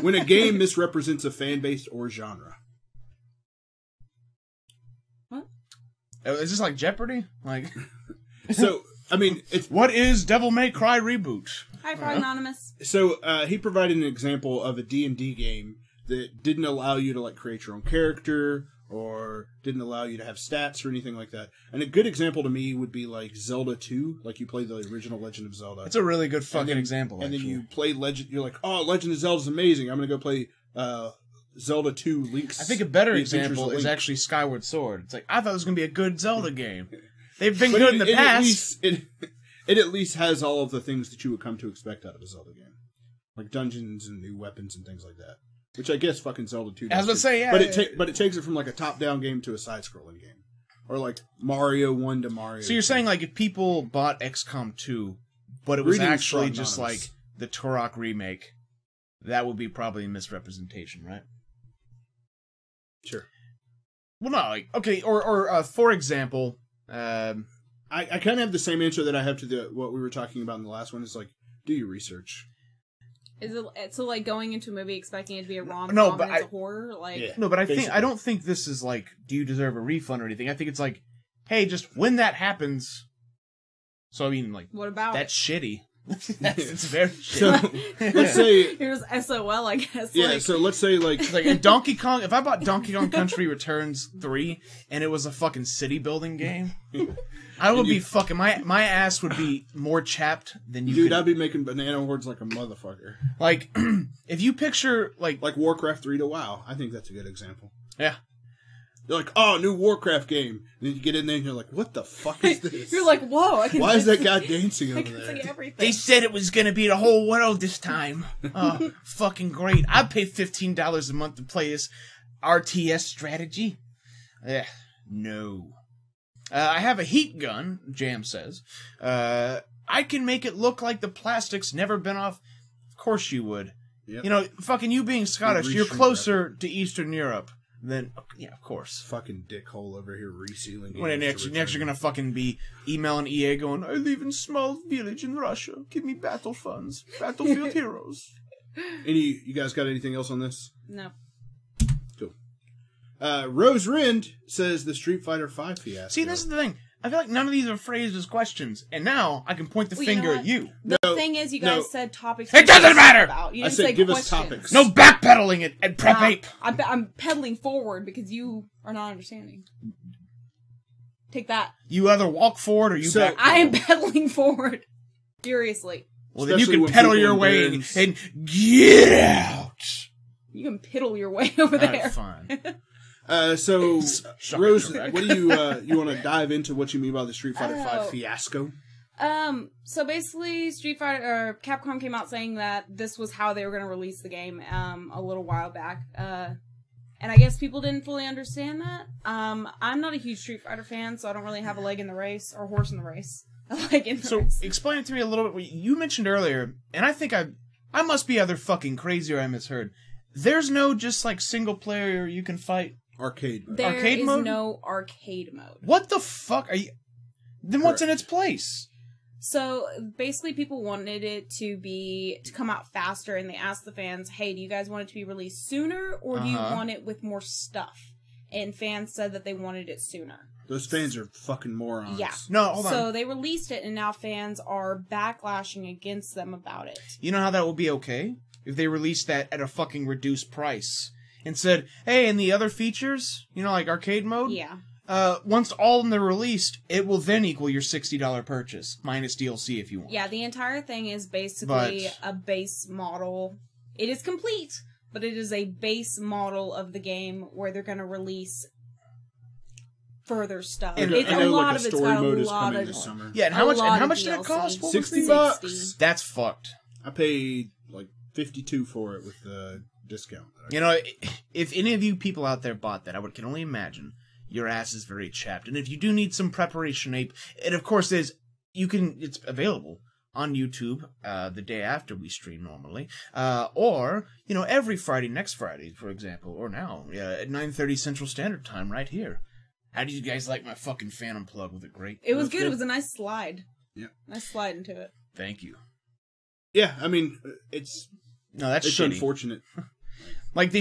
when a game misrepresents a fan base or genre. Is this like Jeopardy? Like, So, I mean, it's what is Devil May Cry reboot? Hi, Frog Anonymous. so he provided an example of a D&D game that didn't allow you to like create your own character or didn't allow you to have stats or anything like that. And a good example to me would be like Zelda 2, like you play the original Legend of Zelda. It's a really good fucking then- example. And then actually. you play Legend, you're like, oh, Legend of Zelda's amazing. I'm going to go play Zelda 2 Link's. I think a better The Adventures example of is Link. actually Skyward Sword. It's like, I thought it was going to be a good Zelda game. They've been But good in the it past. It at least has all of the things that you would come to expect out of a Zelda game. Like dungeons and new weapons and things like that. Which I guess fucking Zelda 2 does. I was about to say, yeah. But it takes it from like a top-down game to a side-scrolling game. Or like Mario 1 to Mario So you're 2. saying, like, if people bought XCOM 2, but it was Reading actually Strong just Anonymous. like the Turok remake, that would be probably a misrepresentation, right? Sure. Well, not like, okay, or for example, I kind of have the same answer that I have to what we were talking about in the last one. Is like, do your research. Is it so like going into a movie expecting it to be a rom-com No, but and it's a horror? Like, Yeah. no, but I Basically. don't think this is like, do you deserve a refund or anything? I think it's like, hey, just when that happens. So I mean, like, what about that's shitty. It's very So shitty. let's say, Here's SOL, I guess. yeah. Like, So let's say like, Like in Donkey Kong, if I bought Donkey Kong Country Returns 3 and it was a fucking city building game, I would be fucking my ass would be more chapped than you. dude, could. I'd be making banana hordes like a motherfucker. Like, if you picture like Like Warcraft 3 to WoW. I think that's a good example. yeah, They're like, oh, new Warcraft game. And then you get in there and you're like, what the fuck is this? you're like, whoa! I can. why is that guy dancing I over can there? see everything. they said it was gonna be the whole world this time. Oh, fucking great! I'd pay $15 a month to play this RTS strategy. No. I have a heat gun, Jam says. I can make it look like the plastic's never been off. Of course you would. Yep. You know, fucking you being Scottish, you're reshoot closer to Eastern Europe than... Yeah, of course. Fucking dickhole over here resealing. When games next to you're gonna fucking be emailing EA going, I live in a small village in Russia. Give me battle funds. Battlefield heroes. you guys got anything else on this? No. Cool. Roserend says the Street Fighter V fiasco. See, this is the thing. I feel like none of these are phrased as questions, and now I can point the finger at you. The thing is, you guys said topics. It doesn't matter! You I didn't said say give questions. us topics. No backpedaling it and prep ape. I'm pedaling forward because you are not understanding. Take that. You either walk forward or you back. I am pedaling forward. Furiously. Well, then you Especially can when pedal people your way embarrass- and get out. You can piddle your way over there. That's fine. So, Shocking Rose, direct. what do you want to dive into what you mean by the Street Fighter V fiasco? So basically, Street Fighter or Capcom came out saying that this was how they were going to release the game a little while back. And I guess people didn't fully understand that. I'm not a huge Street Fighter fan, so I don't really have a leg in the race or horse in the race. A leg in the So, race. explain it to me a little bit. What you mentioned earlier, and I think I must be either fucking crazy or I misheard. There's no just like single player you can fight. Arcade mode. There arcade is mode? no arcade mode. What the fuck are you? Then what's in its place? So basically, people wanted it to come out faster, and they asked the fans, "Hey, do you guys want it to be released sooner, or do you want it with more stuff?" And fans said that they wanted it sooner. Those fans are fucking morons. Yeah. No, hold on. So they released it, and now fans are backlashing against them about it. You know how that will be okay? If they released that at a fucking reduced price and said, hey, and the other features, you know, like arcade mode? Yeah. Once all of them are released, it will then equal your $60 purchase, minus DLC if you want. Yeah, the entire thing is basically a base model. It is complete, but it is a base model of the game where they're going to release further stuff. And It's I know a lot like a of it's story got mode a is lot coming of this summer. Yeah, and a how much lot of did it DLC. cost? What was the- $60. That's fucked. I paid like $52 for it with the discount. You know, if any of you people out there bought that, can only imagine your ass is very chapped. And if you do need some preparation, Ape, it of course is. It's available on YouTube the day after we stream normally, or you know every Friday, next Friday, for example, or now at 9:30 Central Standard Time, right here. How do you guys like my fucking Phantom plug? Was it great? It was good. It was a nice slide. Yeah, nice slide into it. Thank you. Yeah, I mean it's that's shitty. Unfortunate. Like what they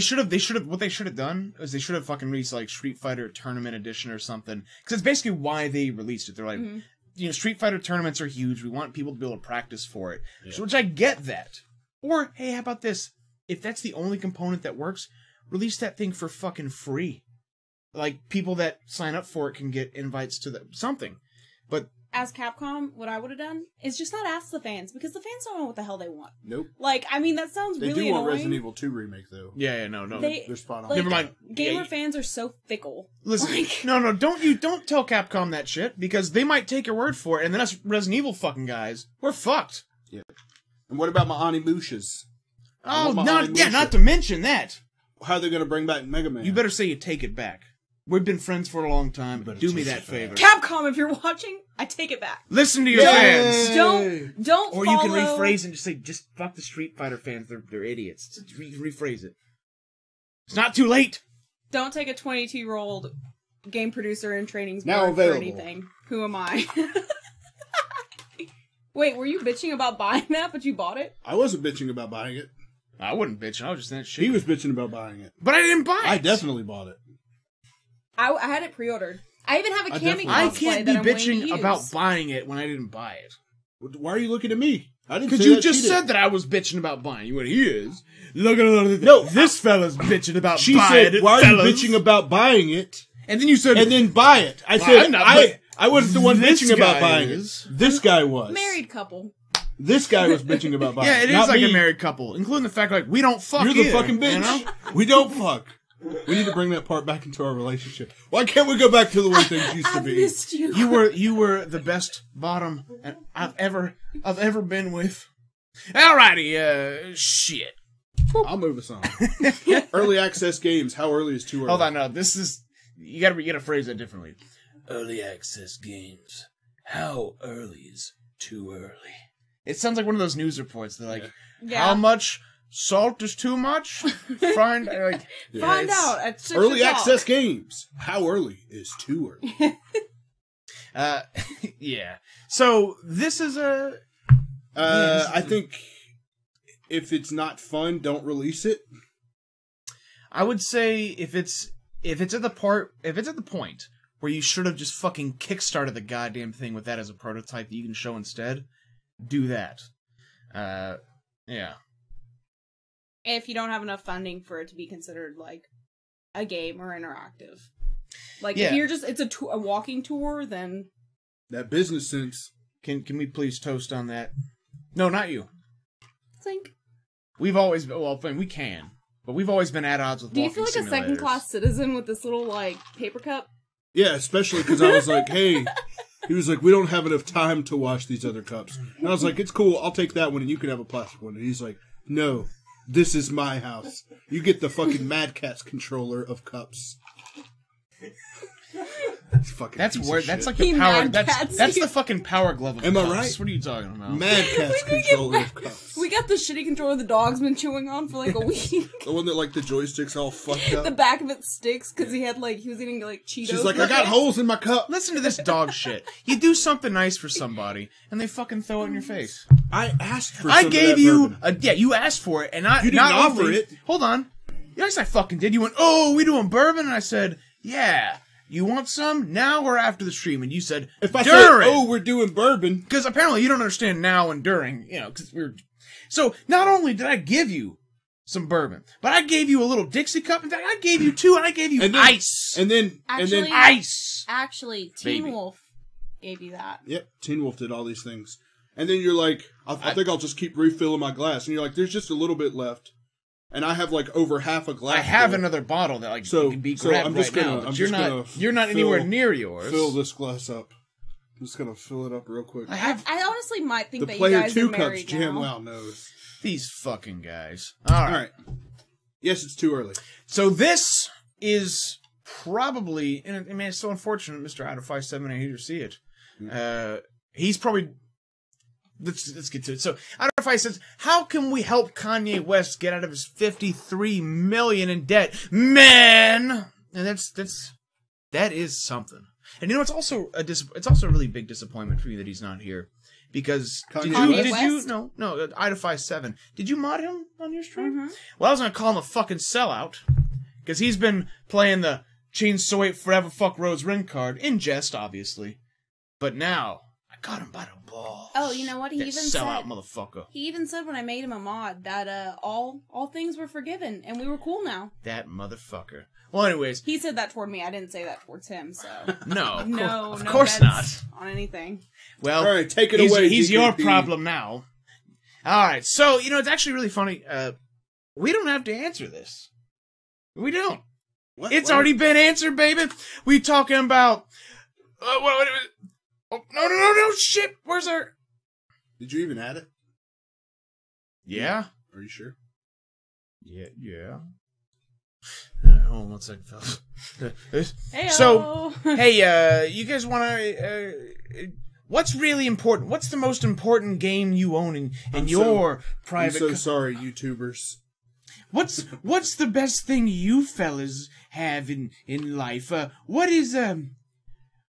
should have done is they should have fucking released like Street Fighter Tournament Edition or something, because it's basically why they released it. They're like, you know, Street Fighter tournaments are huge. We want people to be able to practice for it, so, which I get that. Or hey, how about this? If that's the only component that works, release that thing for fucking free. Like people that sign up for it can get invites to something. But as Capcom, what I would have done is just not ask the fans, because the fans don't know what the hell they want. Nope. Like, I mean, that sounds really annoying. They do want Resident Evil 2 remake, though. Yeah, no. They're spot on. Like, never mind. Gamer fans are so fickle. Listen, like, no, don't tell Capcom that shit, because they might take your word for it, and then us Resident Evil fucking guys, we're fucked. Yeah. And what about my Onimushas? Oh, not to mention that. How are they going to bring back Mega Man? You better say you take it back. We've been friends for a long time. Do me that favor. Capcom, if you're watching, I take it back. Listen to your fans. Don't Or follow... you can rephrase and just say, just fuck the Street Fighter fans. They're idiots. Just rephrase it. It's not too late. Don't take a 22-year-old game producer in training's Now word available. for anything. Who am I? Wait, were you bitching about buying that, but you bought it? I wasn't bitching about buying it. I wasn't bitching. I was just saying shit. He was bitching about buying it. But I didn't buy it. I definitely bought it. I had it pre-ordered. I even have a Cammy I cosplay can't be that I'm waiting to bitching use. about buying it when I didn't buy it. Why are you looking at me? I didn't. Because say you that. just She did. said that I was bitching about buying. You went, he is. Look at no, this fella's bitching about She buying said, it. "Why are you fellas." bitching about buying it?" And then you said, And then buy it. I Well, said, I'm not, I wasn't the one this bitching about guy buying is. it. This guy was. Married couple. This guy was bitching about buying it. yeah, it is not like me. a married couple, including the fact like we don't fuck. You're the either, fucking bitch. You know? We don't fuck. We need to bring that part back into our relationship. Why can't we go back to the way things used to I've be? missed you. You were the best bottom I've ever been with. Alrighty, shit. I'll move us on. Early access games. How early is too early? Hold on, no, this is you gotta phrase that differently. Early access games. How early is too early? It sounds like one of those news reports. They're like, how much salt is too much? Find out at 6 Early o'clock. access games. How early is too early? yeah. So this is a. I think if it's not fun, don't release it. I would say if it's if it's at the point where you should have just fucking kickstarted the goddamn thing with that as a prototype that you can show instead, do that. Yeah. If you don't have enough funding for it to be considered like a game or interactive. Like, if you're just, it's a walking tour, then... That business sense. Can we please toast on that? No, not you. Clink. We've always been, well, we can, but we've always been at odds with Do you walking feel like simulators. a second-class citizen with this little, like, paper cup? Yeah, especially because I was like, hey... He was like, we don't have enough time to wash these other cups. And I was like, it's cool, I'll take that one and you can have a plastic one. And he's like, no, this is my house. You get the fucking Mad Catz controller of cups. That's where that's like He the power. Mad Catz That's you. the fucking power glove of Am cups. I right? What are you talking about? Mad Catz controller of cups. We got the shitty controller the dog's been chewing on for like a week. The one that like the joystick's all fucked up. The back of it sticks because he was eating like Cheetos. She's like, I got holes in my cup. Listen to this dog shit. You do something nice for somebody, and they fucking throw it in your face. I asked for I some gave of that you bourbon. you asked for it, and I You didn't not offer only, it. Hold on. Yes, I fucking did. You went, oh, we doing bourbon? And I said, yeah. You want some now or after the stream? And you said, If I during. said, oh, we're doing bourbon. Because apparently you don't understand now and during, because we're... So, not only did I give you some bourbon, but I gave you a little Dixie cup. In fact, I gave you two, and I gave you ice. And then Ice! Actually, Teen Wolf gave you that. Yep, Teen Wolf did all these things. And then you're like, I think I'll just keep refilling my glass. And you're like, there's just a little bit left. And I have like over half a glass. I have another bottle that can be grabbed I'm just right gonna, now. I'm You're just not. gonna You're not anywhere near yours. Fill this glass up. I'm just gonna fill it up real quick. I honestly might think the that player you guys 2 are cups. married Jam now. Wow knows. These fucking guys. All right. Yes, it's too early. So this is probably, and I mean, it's so unfortunate, Mr. Out of 578 here to see it. He's probably. Let's get to it. So, Out of 5 says, how can we help Kanye West get out of his $53 million in debt? Man! And that is something. And it's also a really big disappointment for me that he's not here. Because, no, Out of 5-7. Did you mod him on your stream? Mm-hmm. Well, I was gonna call him a fucking sellout. Because he's been playing the ChainsawApe Forever Fuck Roserend card, in jest, obviously. But now, I got him by the balls. Oh, you know what? He that even sellout said, motherfucker. He even said when I made him a mod that all things were forgiven and we were cool now. That motherfucker. Well, anyways. He said that toward me. I didn't say that towards him, so. No, of no course bets not. On anything. Well, all right, take it away. He's your problem now. All right, so it's actually really funny. We don't have to answer this. We don't. It's already been answered, baby. We talking about. Oh, no, shit. Where's our? Did you even add it? Yeah. Are you sure? Yeah. Hold on 1 second, fellas. Hey-o. So, hey, you guys want to? What's really important? What's the most important game you own in your private? I'm so sorry, YouTubers. What's the best thing you fellas have in life?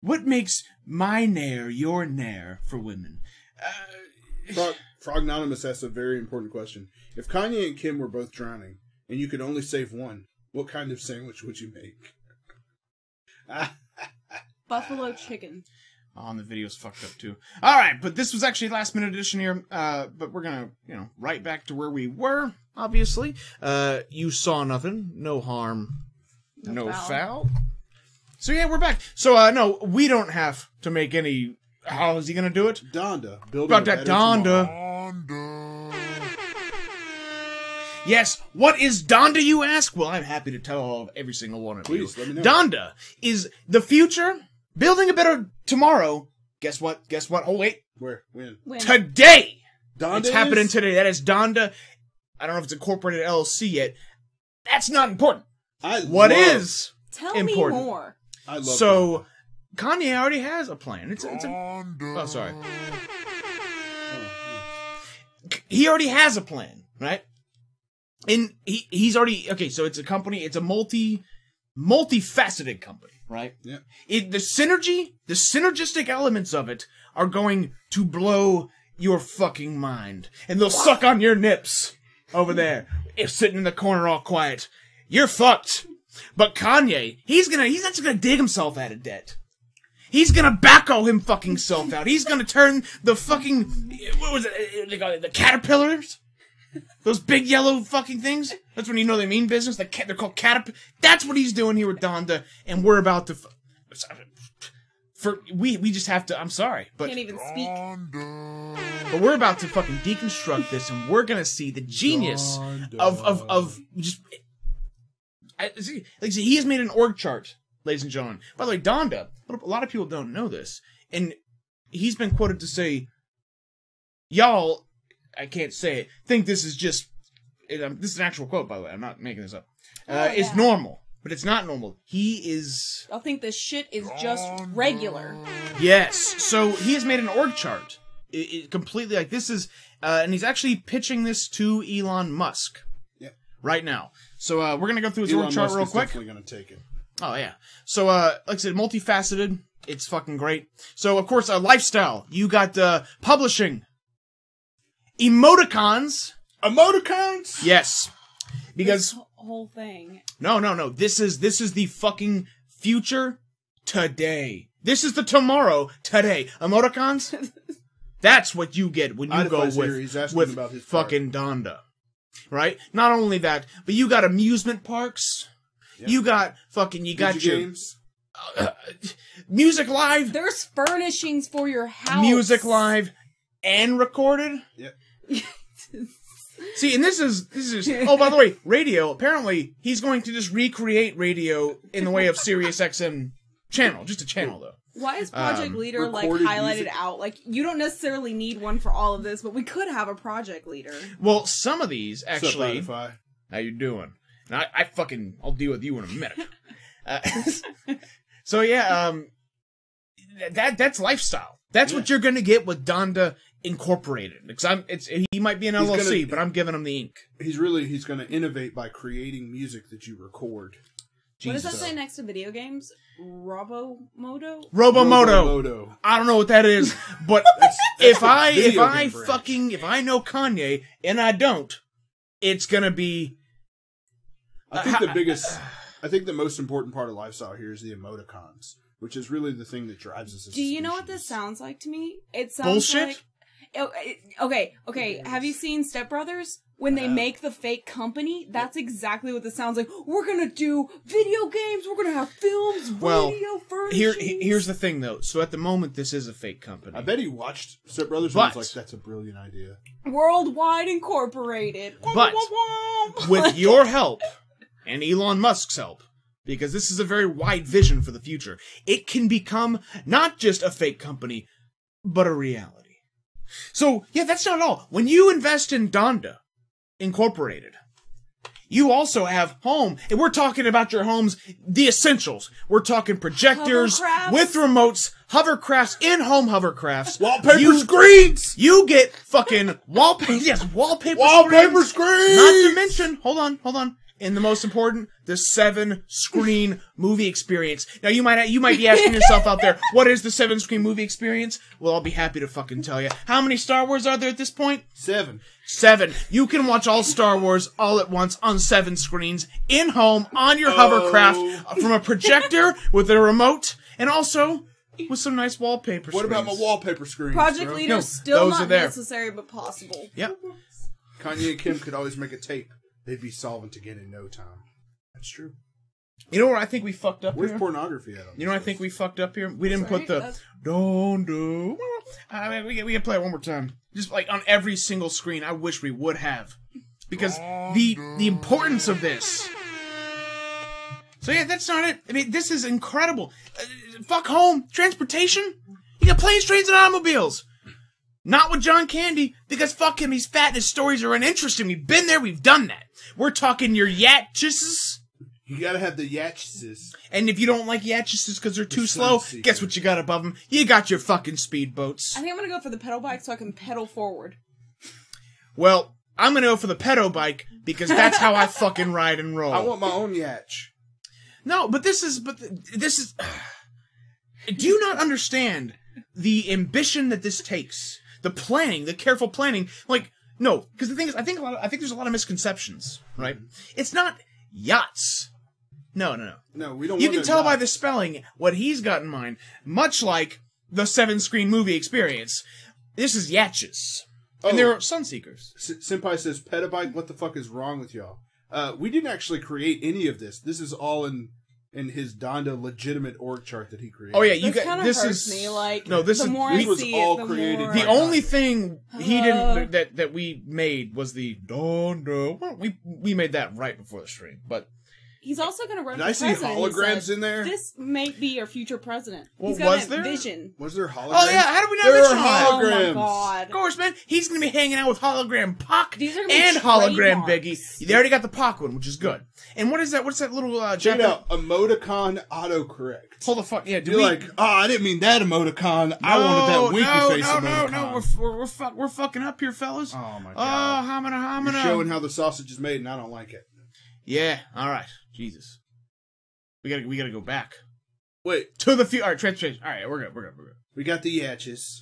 What makes my nair your nair for women? Frognonymous asks a very important question. If Kanye and Kim were both drowning, and you could only save one, what kind of sandwich would you make? Buffalo chicken. Oh, and the video's fucked up too. All right, but this was actually last minute edition here. But we're gonna, right back to where we were. Obviously, you saw nothing, no harm, no foul. So yeah, we're back. So no, we don't have to make any. How is he gonna do it? Donda. Building about that Donda. Yes, what is Donda, you ask? Well, I'm happy to tell every single one of you. Please, let me know. Donda is the future, building a better tomorrow. Guess what? Oh, wait. Where? When? Today! Donda It's happening today. That is Donda. I don't know if it's incorporated LLC yet. That's not important. What is Tell important? me more. I love So, Kanye already has a plan. Oh, sorry. He already has a plan, right? And he's already so it's a company. It's a multifaceted company, right? Yeah. The synergistic elements of it are going to blow your fucking mind, and they'll suck on your nips over there, if sitting in the corner all quiet. You're fucked. But Kanye, he's not just gonna dig himself out of debt. He's gonna backhoe him fucking self out. He's gonna turn the fucking, what was it, they call it, the caterpillars? Those big yellow fucking things? That's when you know they mean business. They're called caterpillars. That's what he's doing here with Donda, and we're about to, we just have to, I'm sorry, but. Can't even speak. But we're about to fucking deconstruct this, and we're gonna see the genius of just, like, see, he has made an org chart, ladies and gentlemen. By the way, Donda, a lot of people don't know this, and he's been quoted to say, y'all, I can't say it, think this is just, this is an actual quote, by the way, I'm not making this up. It's normal, but it's not normal. He is... I'll think this shit is just regular. Yes, so he has made an org chart. It completely, like, this is, and he's actually pitching this to Elon Musk. Yep. Right now. So, we're gonna go through his org chart real quick. Definitely gonna take it. Oh, yeah. So, like I said, multifaceted. It's fucking great. So, of course, lifestyle. You got, publishing. Emoticons. Emoticons? Yes. Because... This whole thing. No. This is the fucking future today. This is the tomorrow today. Emoticons? That's what you get when you go with fucking Donda. Right? Not only that, but you got amusement parks. Yep. You got you got your games. Music live. There's furnishings for your house. Music live and recorded. Yep. See, and this is oh, by the way, radio, apparently he's going to just recreate radio in the way of Sirius XM channel, just a channel though. Why is Project Leader like highlighted music out? Like, you don't necessarily need one for all of this, but we could have a project leader. Well, some of these actually. What's up, how you doing? And I'll deal with you in a minute. So yeah, that's lifestyle. That's what you're gonna get with Donda Incorporated. Because he might be an LLC, but I'm giving him the ink. He's gonna innovate by creating music that you record. What does that say next to video games? Robomoto? Robomoto. I don't know what that is, but if I know Kanye and I don't, it's gonna be. I think the most important part of lifestyle here is the emoticons, which is really the thing that drives us. Do you know what this sounds like to me? It sounds bullshit. Okay. Have you seen Step Brothers? When they make the fake company, that's exactly what this sounds like. We're gonna do video games. We're gonna have films, radio, furnishings. Here's the thing, though. So at the moment, this is a fake company. I bet he watched Step Brothers and was like, "That's a brilliant idea." Worldwide Incorporated. But with your help and Elon Musk's help, because this is a very wide vision for the future, it can become not just a fake company, but a reality. So yeah, that's not all. When you invest in Donda Incorporated, you also have home, and we're talking about your homes, the essentials. We're talking projectors with remotes, hovercrafts, in-home hovercrafts, wallpaper screens. You get fucking wallpaper. Yes, wallpaper screens. Not to mention, hold on. And the most important, the 7-screen movie experience. Now you might be asking yourself out there, what is the 7-screen movie experience? Well, I'll be happy to fucking tell you. How many Star Wars are there at this point? 7. 7. You can watch all Star Wars all at once on 7 screens, in home, on your hovercraft, from a projector with a remote, and also with some nice wallpaper screens. What about my wallpaper screens? Project Leader still not necessary, but possible. Yep. Kanye and Kim could always make a tape. They'd be solvent again in no time. That's true. You know what I think we fucked up Where's here? pornography at? You know what I think we fucked up here? We didn't put the don't do. We can play it one more time. Just like on every single screen. I wish we would have. Because the importance of this. So yeah, that's not it. I mean, this is incredible. Fuck home. Transportation? You got planes, trains, and automobiles. Not with John Candy, because fuck him, he's fat and his stories are uninteresting. We've been there, we've done that. We're talking your yachises. You gotta have the yachises. And if you don't like yachises because they're too slow, guess what you got above them? You got your fucking speedboats. I think I'm gonna go for the pedal bike so I can pedal forward. Well, I'm gonna go for the pedo bike because that's how I fucking ride and roll. I want my own yatch. No, but this is... Do you not understand the ambition that this takes? The planning, the careful planning, like, no, because the thing is, I think there's a lot of misconceptions, right? It's not yachts. No. No, we don't. You want can to tell not. by the spelling what he's got in mind, much like the 7-screen movie experience. This is Yatches. Oh. And they're Sunseekers. Senpai says, "Petabyte, what the fuck is wrong with y'all?" We didn't actually create any of this. This is all in his Donda legitimate org chart that he created. Oh yeah, you This got kind of this hurts is me. Like, no, this the is more this I was see all it, created more... the only thing he Hello? didn't that we made was the Donda. Well, we made that right before the stream, but He's also going to run Did for I see president. he holograms said. in there? This may be your future president. Well, He's got was a there? vision. Was there holograms? oh yeah, how do we not There mention are that? holograms. Oh my god. Of course, man. He's going to be hanging out with hologram Pac These are gonna be and hologram trademarks. Biggie. They already got the Pac one, which is good. And what is that? What's that little Check it Japanese? out. Emoticon autocorrect. Hold the fuck. Yeah, do You're we? like, I didn't mean that emoticon. I wanted that winky face emoticon. No. We're fucking up here, fellas. Oh my Oh, god. hamina. You're showing how the sausage is made, and I don't like it. Yeah. All right. Jesus. We gotta go back Wait, to the future. All right, transportation. All right, we're good. we got the Yatches.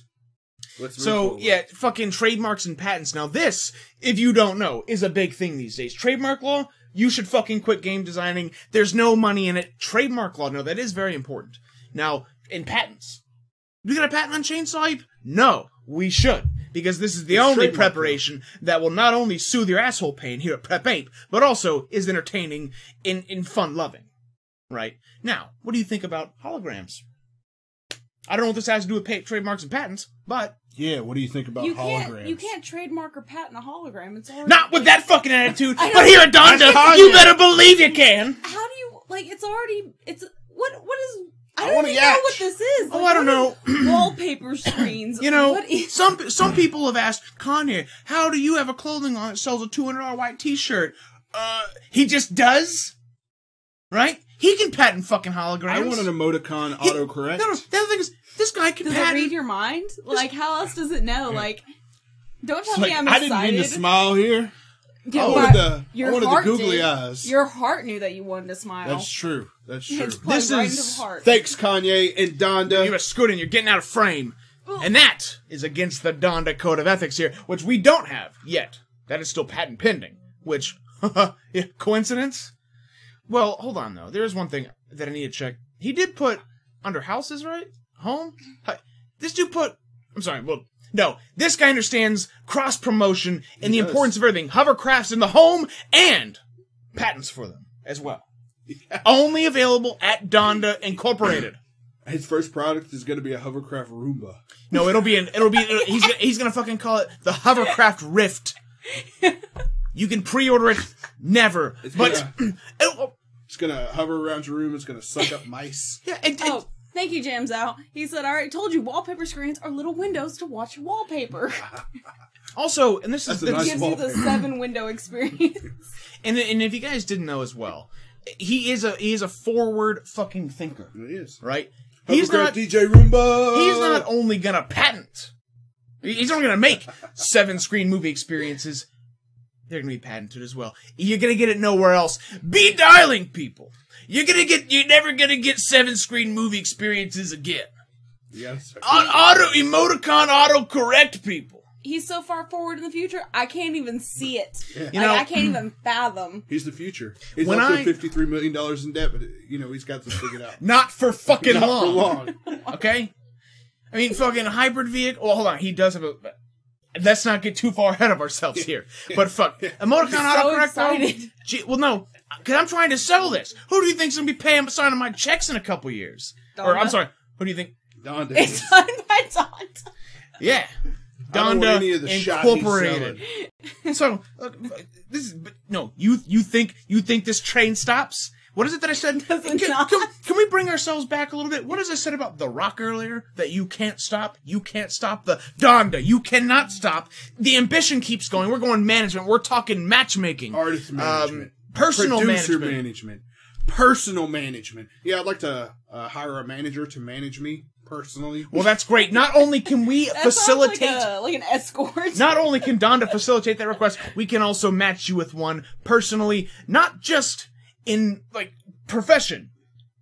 Let's move So, forward. yeah, fucking trademarks and patents. Now this, if you don't know, is a big thing these days. Trademark law, you should fucking quit game designing. There's no money in it. Trademark law, no, that is very important. Now, in patents. Do we got a patent on ChainsawApe? No, we should. Because this is the only trademark preparation that will not only soothe your asshole pain here at Prep Ape, but also is entertaining in fun-loving. Right? Now, what do you think about holograms? I don't know what this has to do with trademarks and patents, but... Yeah, what do you think about holograms? You can't trademark or patent a hologram. It's already Not with that fucking attitude, I but here at Donda, Kanye. you better believe you can! How do you it's already what is I I don't want a even know yacht. what this is. Oh, I don't know. Wallpaper screens. You know, what is some people have asked, Kanye, how do you have a clothing line that sells a $200 white t-shirt? He just does? Right? He can patent fucking holograms. I want an emoticon autocorrect. No, the other thing is, this guy can does it patent... read your mind? Like how else does it know? Like don't tell It's me like, I'm I excited. didn't mean to smile here. Yeah, I but wanted the heart googly did. eyes. Your heart knew that you wanted to smile. That's true. That's true. It's plugged This right is- into the heart. Thanks, Kanye and Donda. You're scooting, you're getting out of frame. And that is against the Donda Code of Ethics here, which we don't have yet. That is still patent pending. Which, yeah, coincidence? Well, hold on, though. There is one thing that I need to check. He did put under houses, right? Home? This dude put... I'm sorry, well... No, this guy understands cross-promotion and the does. importance of everything. Hovercrafts in the home and patents for them as well. Only available at Donda Incorporated. His first product is going to be a hovercraft Roomba. No, he's gonna fucking call it the Hovercraft Rift. You can pre-order it never. But It's going to hover around your room. It's going to suck up mice. yeah, Oh, thank you, Jams Out. He said, I already told you, wallpaper screens are little windows to watch your wallpaper. also, and this That's is a nice Gives you the wallpaper. 7-window experience. and if you guys didn't know as well, he is a forward fucking thinker, It is. right? Hovercraft DJ Roomba. He's not only gonna patent. He's only gonna make 7-screen movie experiences. They're gonna be patented as well. You're gonna get it nowhere else. Be dialing, people. You're never gonna get 7-screen movie experiences again. Yes. Emoticon autocorrect, people. He's so far forward in the future, I can't even see it. You know- I can't even fathom. He's the future. He's When up I- to $53 million in debt, but, he's got this figured out. Not for fucking Not long. for long. Okay? I mean, fucking hybrid vehicle. Well, hold on. He does have a... Let's not get too far ahead of ourselves here. But fuck. Emoticon So autocorrect, though? excited. Gee, well, no. Because I'm trying to sell this. Who do you think's going to be signing my checks in a couple years? Or, I'm Donda. sorry. Who do you think? Donda. It's done by Donda. Yeah. I don't want any of the Donda shot he's Incorporated. So, this is... No. You think this train stops? What is it that I said? Does it not? Can we bring ourselves back a little bit? What as I said about The Rock earlier? That you can't stop? You can't stop the Donda. You cannot stop. The ambition keeps going. We're going management. We're talking matchmaking. Artist management. Personal Producer management. Personal management. Yeah, I'd like to hire a manager to manage me personally. Well, that's great. Not only can we That facilitate... sounds like an escort. Not only can Donda facilitate that request, we can also match you with one personally, not just in, profession,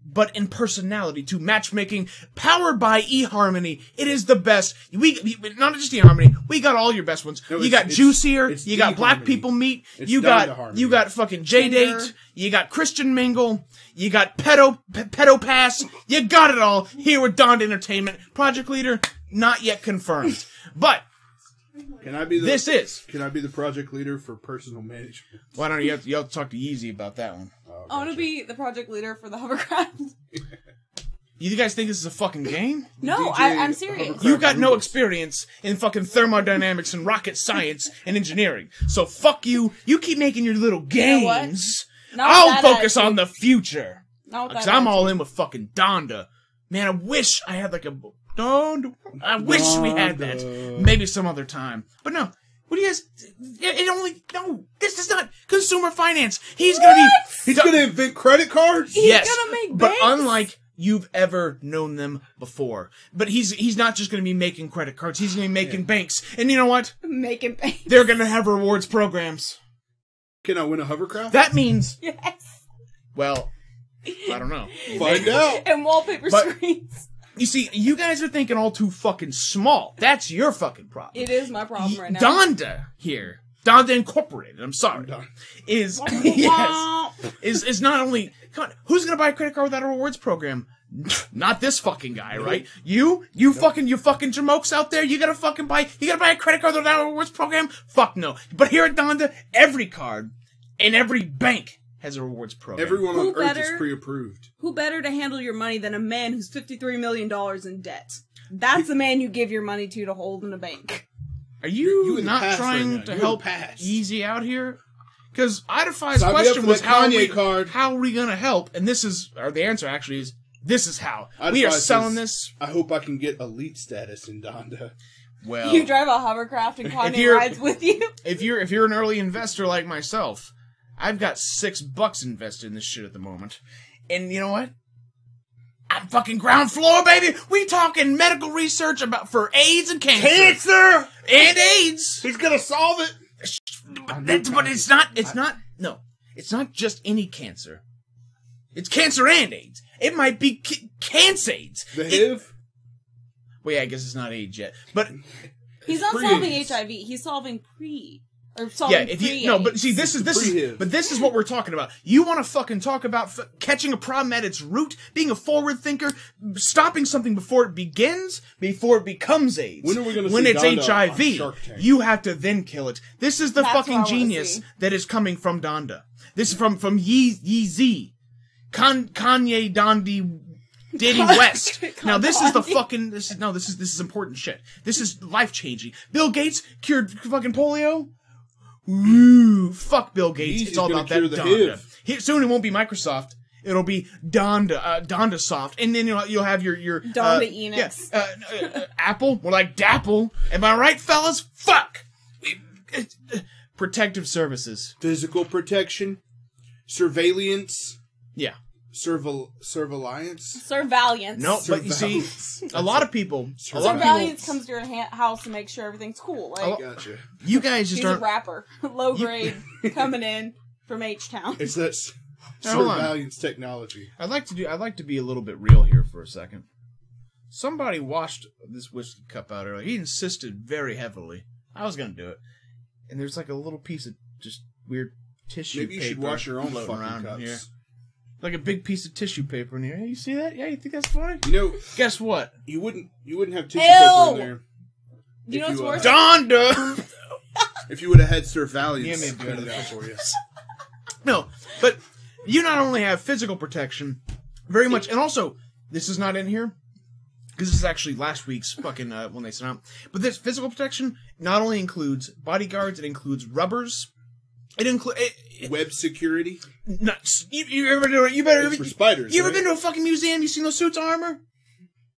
but in personality to matchmaking, powered by eHarmony. It is the best. We not just eHarmony. We got all your best ones. No, you got Juicier. it's You got eHarmony. Black People Meet. It's You Donda got Harmony. fucking J-Date. You got Christian Mingle. You got Pedo Pass. You got it all here with Donda Entertainment. Project leader not yet confirmed, but Can I be the Can I be the project leader for personal management? why don't you have to talk to Yeezy about that one? Oh, I want to gotcha. be the project leader for the hovercraft. You guys think this is a fucking game? No, DJ I'm serious. hovercraft. You got no Rubens. experience in fucking thermodynamics and rocket science and engineering. So fuck you. You keep making your little know what? games. Not with I'll that focus attitude. on the future. Not with Because that I'm all attitude. in with fucking Donda. Man, I wish I had like a Donda. I wish we had that. Donda. Maybe some other time. But no. What do you guys? It only no. This is not consumer finance. He's gonna be. He's gonna invent credit cards. He's Yes, gonna make but banks? unlike you've ever known them before. But he's not just going to be making credit cards. He's going to be making banks. And you know what? Making banks. They're going to have rewards programs. Can I win a hovercraft? That means, Yes. well, I don't know. Find out. And wallpaper But- screens. You see, you guys are thinking all too fucking small. That's your fucking problem. It is my problem right now. Donda here, Donda Incorporated, I'm sorry, Done. is, yes, is not only, come on, who's gonna buy a credit card without a rewards program? Not this fucking guy, right? You fucking jamokes out there, you gotta buy a credit card without a rewards program? Fuck no. But here at Donda, every card in every bank has a rewards program. Everyone Who on Earth is better? pre-approved. Who better to handle your money than a man who's $53 million in debt? That's the man you give your money to hold in a bank. Are You you in the not past trying right now. to You're help in the past. Easy out here? Because Idify's Sign me up question for was that how Kanye card. are we gonna help? And this is, or the answer actually is, this is how. Idify We are says, selling this. I hope I can get elite status in Donda. Well, You drive a hovercraft and Kanye you're- rides with you. if you're an early investor like myself, I've got $6 invested in this shit at the moment. And you know what? I'm fucking ground floor, baby. We talking medical research for AIDS and cancer. Cancer! And AIDS. He's gonna solve it! But it's not just any cancer. It's cancer and AIDS. It might be cancer AIDS. The HIV? Well, yeah, I guess it's not AIDS yet. But He's not Pre- solving HIV. He's solving solving yeah, if you no, but see, this is what we're talking about. You want to fucking talk about catching a problem at its root, being a forward thinker, stopping something before it begins, before it becomes AIDS. When are we gonna when see it's Donda on HIV, Shark Tank? you have to then kill it. This is the That's what I fucking wanna genius see. that is coming from Donda. This is from Yeezy, Kanye, Dondi. Diddy West. Now this is the fucking this is important shit. This is life changing. Bill Gates cured fucking polio. Ooh, fuck Bill Gates. He's It's all gonna about that cure the Donda. HIV. Soon it won't be Microsoft. It'll be Donda Soft, and then you'll have your Donda Enix. Apple. More like Dapple. Am I right, fellas? Fuck. Protective services. Physical protection. Surveillance. Yeah. Surveillance. Surveillance. No, but you see, a lot of people. Surveillance comes to your house to make sure everything's cool. Like, Gotcha. You guys just he's a aren't. rapper. Low grade. Coming in from H-Town. It's that Hold on. surveillance technology. I'd like to be a little bit real here for a second. Somebody washed this whiskey cup out earlier. He insisted very heavily. I was gonna do it, and there's like a little piece of just weird tissue. Maybe you should paper wash your own floating fucking around cups. here. Like a big piece of tissue paper in here. Hey, you see that? Yeah, you think that's funny? You know, Guess what? you wouldn't have tissue Ew! paper in there You know If what's you, worse? Donda. if you would have had surveillance. Yeah, maybe clean it better. out for you. No, but you not only have physical protection, very much, and also this is not in here because this is actually last week's fucking when they sent out. But this physical protection not only includes bodyguards, it includes rubbers. It includes Web security. you ever do it? You better. It's for spiders. You ever right? been to a fucking museum? You seen those suits of armor?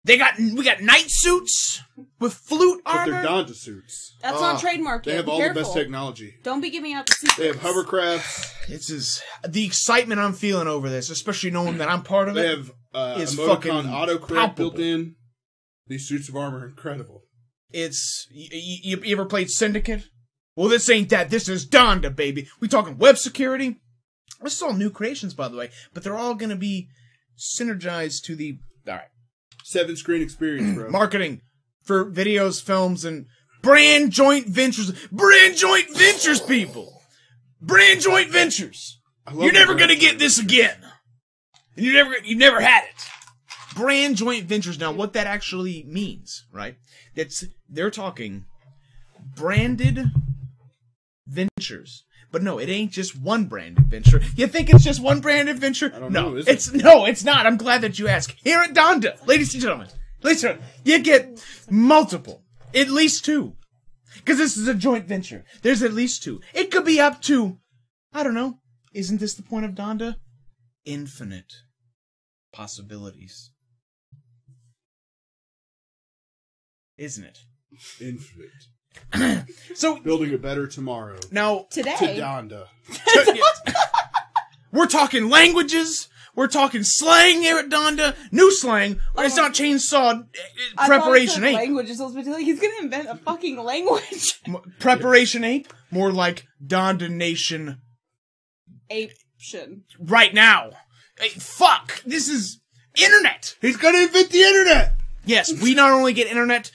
We got night suits with flute But armor. they're Donda suits. That's not trademarked They yet. have Be all careful. the best technology. Don't be giving out the secrets. They have hovercrafts. It's just the excitement I'm feeling over this, especially knowing that I'm part of They it. have Is emoticon fucking autocorrect palpable. built in. These suits of armor are incredible. It's you ever played Syndicate? Well, this ain't that. This is Donda, baby. We talking web security. This is all new creations, by the way, but they're all gonna be synergize to the... All right. 7-screen experience, bro. Marketing for videos, films, and brand joint ventures. Brand joint ventures, people! Brand joint ventures! You're never going to get this again. You never had it. Brand joint ventures. Now, what that actually means, right? They're talking branded ventures. But no, it ain't just one branded venture. You think it's just one branded venture? I don't know. It's not. I'm glad that you ask. Here at Donda, ladies and gentlemen, you get multiple. At least 2. Because this is a joint venture. There's at least 2. It could be up to, I don't know. Isn't this the point of Donda? Infinite possibilities. Isn't it? Infinite. So building a better tomorrow. Now Today. To Donda. We're talking languages. We're talking slang here at Donda. New slang. It's not chainsaw preparation ape. Language is supposed to be like he's gonna invent a fucking language. Preparation ape. More like Donda Nation. Aption. Right now. Hey, fuck. This is internet. He's gonna invent the internet. Yes, we not only get internet.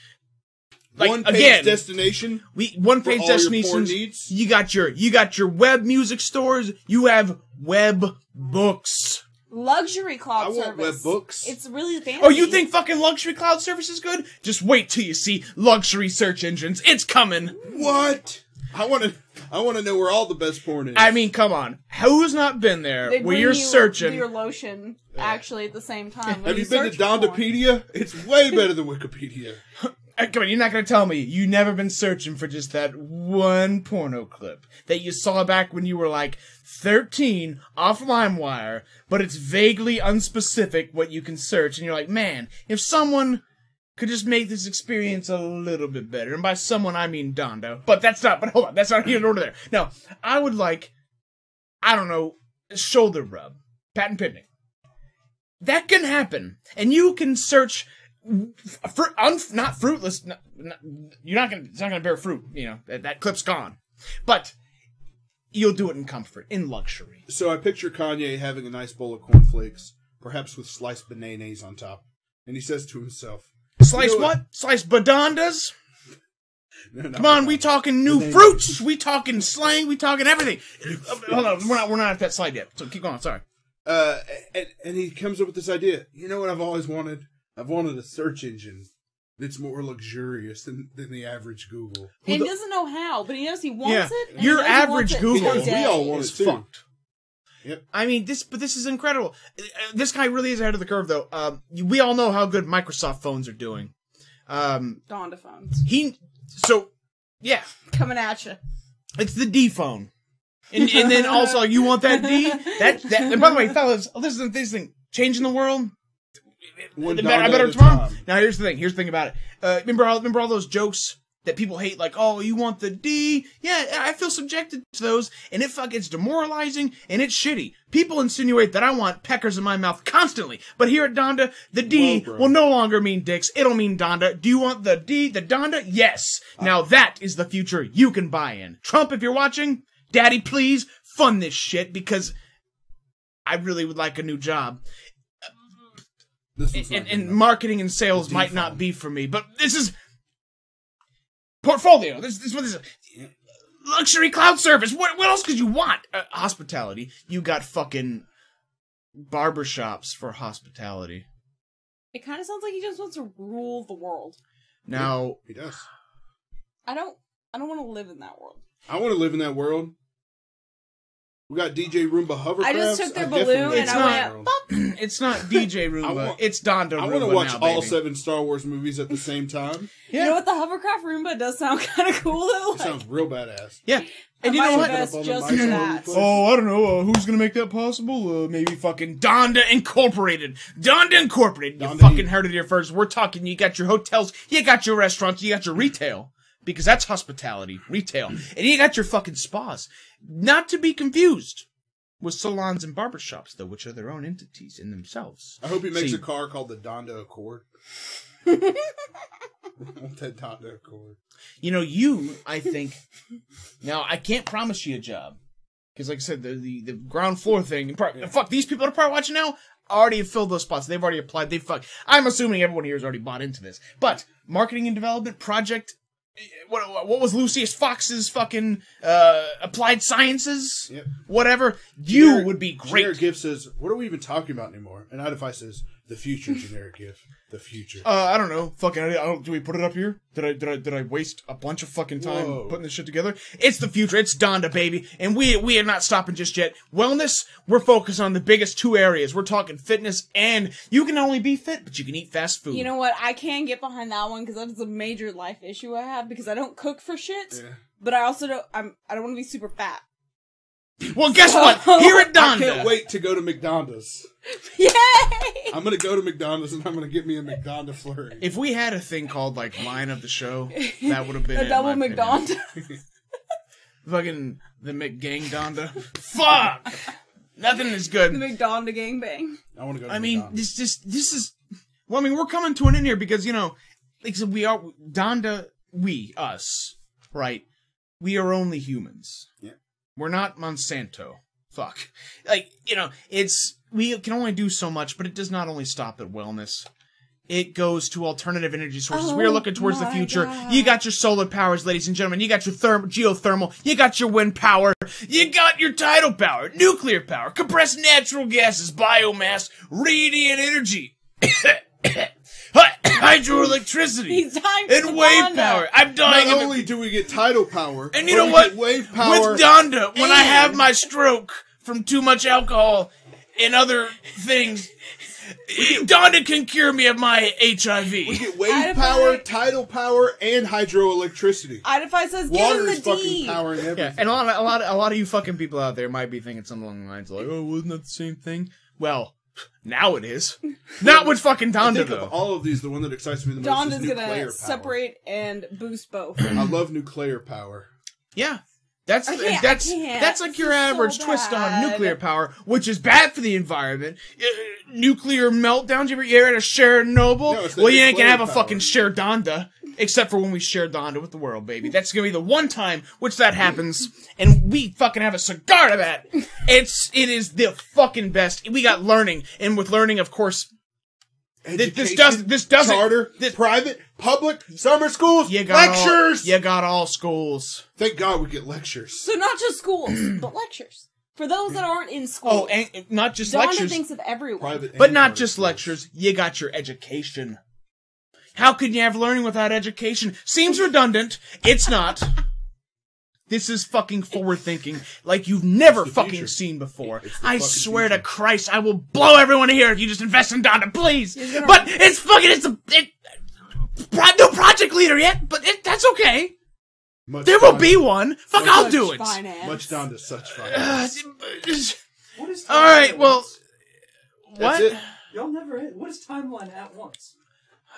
Like, one-page again, destination. One-page all destinations. Your porn needs. You got your web music stores. You have web books. Luxury cloud service. I want web books. It's really fancy. Oh, you think fucking luxury cloud service is good? Just wait till you see luxury search engines. It's coming. What? I want to know where all the best porn is. I mean, come on. Who's not been there They where bring you're you searching? your lotion actually at the same time. Have you been to Dondapedia? It's way better than Wikipedia. Come on, you're not going to tell me you never been searching for just that one porno clip that you saw back when you were like 13 off LimeWire, but it's vaguely unspecific what you can search, and you're like, man, if someone could just make this experience a little bit better, and by someone I mean Donda, but hold on, that's not here nor there. No, I would like, I don't know, shoulder rub, patent pending. That can happen, and you can search... not fruitless. It's not gonna bear fruit. You know that clip's gone, but you'll do it in comfort, in luxury. So I picture Kanye having a nice bowl of cornflakes, perhaps with sliced bananas on top, and he says to himself, "Slice what? Slice badondas? No, come on, we talking new fruits. We talking slang. We talking everything. Hold on, we're not at that slide yet. So keep going. Sorry." And he comes up with this idea. You know what I've always wanted? I've wanted a search engine that's more luxurious than the average Google. And he doesn't know how, but he knows he wants it. And your he knows average Google, we all want is it too. fucked. Yep. I mean, this is incredible. This guy really is ahead of the curve, though. We all know how good Microsoft phones are doing. Donda phones. Yeah. Coming at you. It's the D phone. And then also, you want that D? And by the way, fellas, listen to this thing. Changing the world. I better tomorrow. Now here's the thing about it. Remember all those jokes that people hate, like, oh, you want the D? Yeah, I feel subjected to those, and it's demoralizing and it's shitty. People insinuate that I want peckers in my mouth constantly, but here at Donda, the D will no longer mean dicks. It'll mean Donda. Do you want the D, the Donda? Yes. Now that is the future you can buy in. Trump, if you're watching, Daddy, please fund this shit because I really would like a new job. And marketing and sales might not be for me, but this is portfolio. This is what this is. Luxury cloud service. What else could you want? Hospitality. You got fucking barbershops for hospitality. It kind of sounds like he just wants to rule the world. Now he does. I don't want to live in that world. I want to live in that world. We got DJ Roomba hovercrafts. I just took their balloon and I went, bump. It's not DJ Roomba. It's Donda Roomba. I want to watch now, all baby. 7 Star Wars movies at the same time. Yeah. You know what? The hovercraft Roomba does sound kind of cool, though. It sounds real badass. Yeah. And you know what? Just that. Oh, I don't know. Who's going to make that possible? Maybe fucking Donda Incorporated. Donda Incorporated. You fucking heard it here first. We're talking, you got your hotels, you got your restaurants, you got your retail. Because that's hospitality, retail. And you got your fucking spas. Not to be confused with salons and barbershops, though, which are their own entities in themselves. I hope he makes a car called the Donda Accord. I want that Donda Accord. You know, I think... Now, I can't promise you a job. Because, like I said, the ground floor thing. Fuck, these people that are probably watching now already have filled those spots. They've already applied. I'm assuming everyone here has already bought into this. But marketing and development project. What was Lucius Fox's fucking applied sciences? Yep. Whatever. You would be great. Generic GIF says, "What are we even talking about anymore?" And Idify says, "The future." Generic GIF, the future. I don't know. Fucking, do we put it up here? Did I waste a bunch of fucking time putting this shit together? It's the future. It's Donda, baby, and we are not stopping just yet. Wellness. We're focused on the biggest two areas. We're talking fitness, and you can not only be fit, but you can eat fast food. You know what? I can get behind that one because that's a major life issue I have because I don't cook for shit. Yeah. But I also don't. I don't want to be super fat. Well, guess what? Here at Donda, I can't wait to go to McDonald's. Yay! I'm gonna go to McDonald's and I'm gonna get me a McDonda flurry. If we had a thing called like line of the show, that would have been a double McDonda. Fucking the McGang Donda. Fuck. Nothing is good. The McDonda gangbang. I want to go. To I mean, McDonald's. this is. Well, I mean, we're coming to an end here because like I said, we are Donda. Us, right? We are only humans. Yeah. We're not Monsanto. Fuck. Like, we can only do so much, but it does not only stop at wellness. It goes to alternative energy sources. We are looking towards the future. God. You got your solar powers, ladies and gentlemen. You got your geothermal. You got your wind power. You got your tidal power, nuclear power, compressed natural gases, biomass, radiant energy. Hydroelectricity and wave power. I'm dying. Not only do we get tidal power, and you know what? Wave power with Donda, when I have my stroke from too much alcohol and other things, Donda can cure me of my HIV. We get wave power, tidal power, and hydroelectricity. Idify says, water is fucking powering everything. Yeah, and a lot of you fucking people out there might be thinking something along the lines like, "Oh, wasn't that the same thing?" Well. Now it is. Not with fucking Donda, though. Of all of these, the one that excites me the most Donda's is nuclear power. Gonna separate and boost both. I love nuclear power. Yeah. That's like your average twist on nuclear power, which is bad for the environment. Nuclear meltdowns. You ever had a Chernobyl? Well, you ain't gonna have a fucking share Donda. Except for when we share Donda with the world, baby. That's gonna be the one time which that happens, and we fucking have a cigar to that. It is the fucking best. We got learning, and with learning, of course, this doesn't charter, private, public, summer schools, lectures. You got all schools. Thank God we get lectures. So not just schools, but lectures. For those that aren't in school. Oh, and not just Donda lectures. thinks of everyone. But not just lectures. You got your education. How can you have learning without education? Seems redundant. It's not. This is fucking forward thinking like you've never fucking seen before. I swear to Christ, I will blow everyone here if you just invest in Donda, please. But it's fucking, no project leader yet, but that's okay. There will be one. Fuck, I'll do it. Much Donda, such finance. Alright, well, what? Y'all never, what is timeline at once?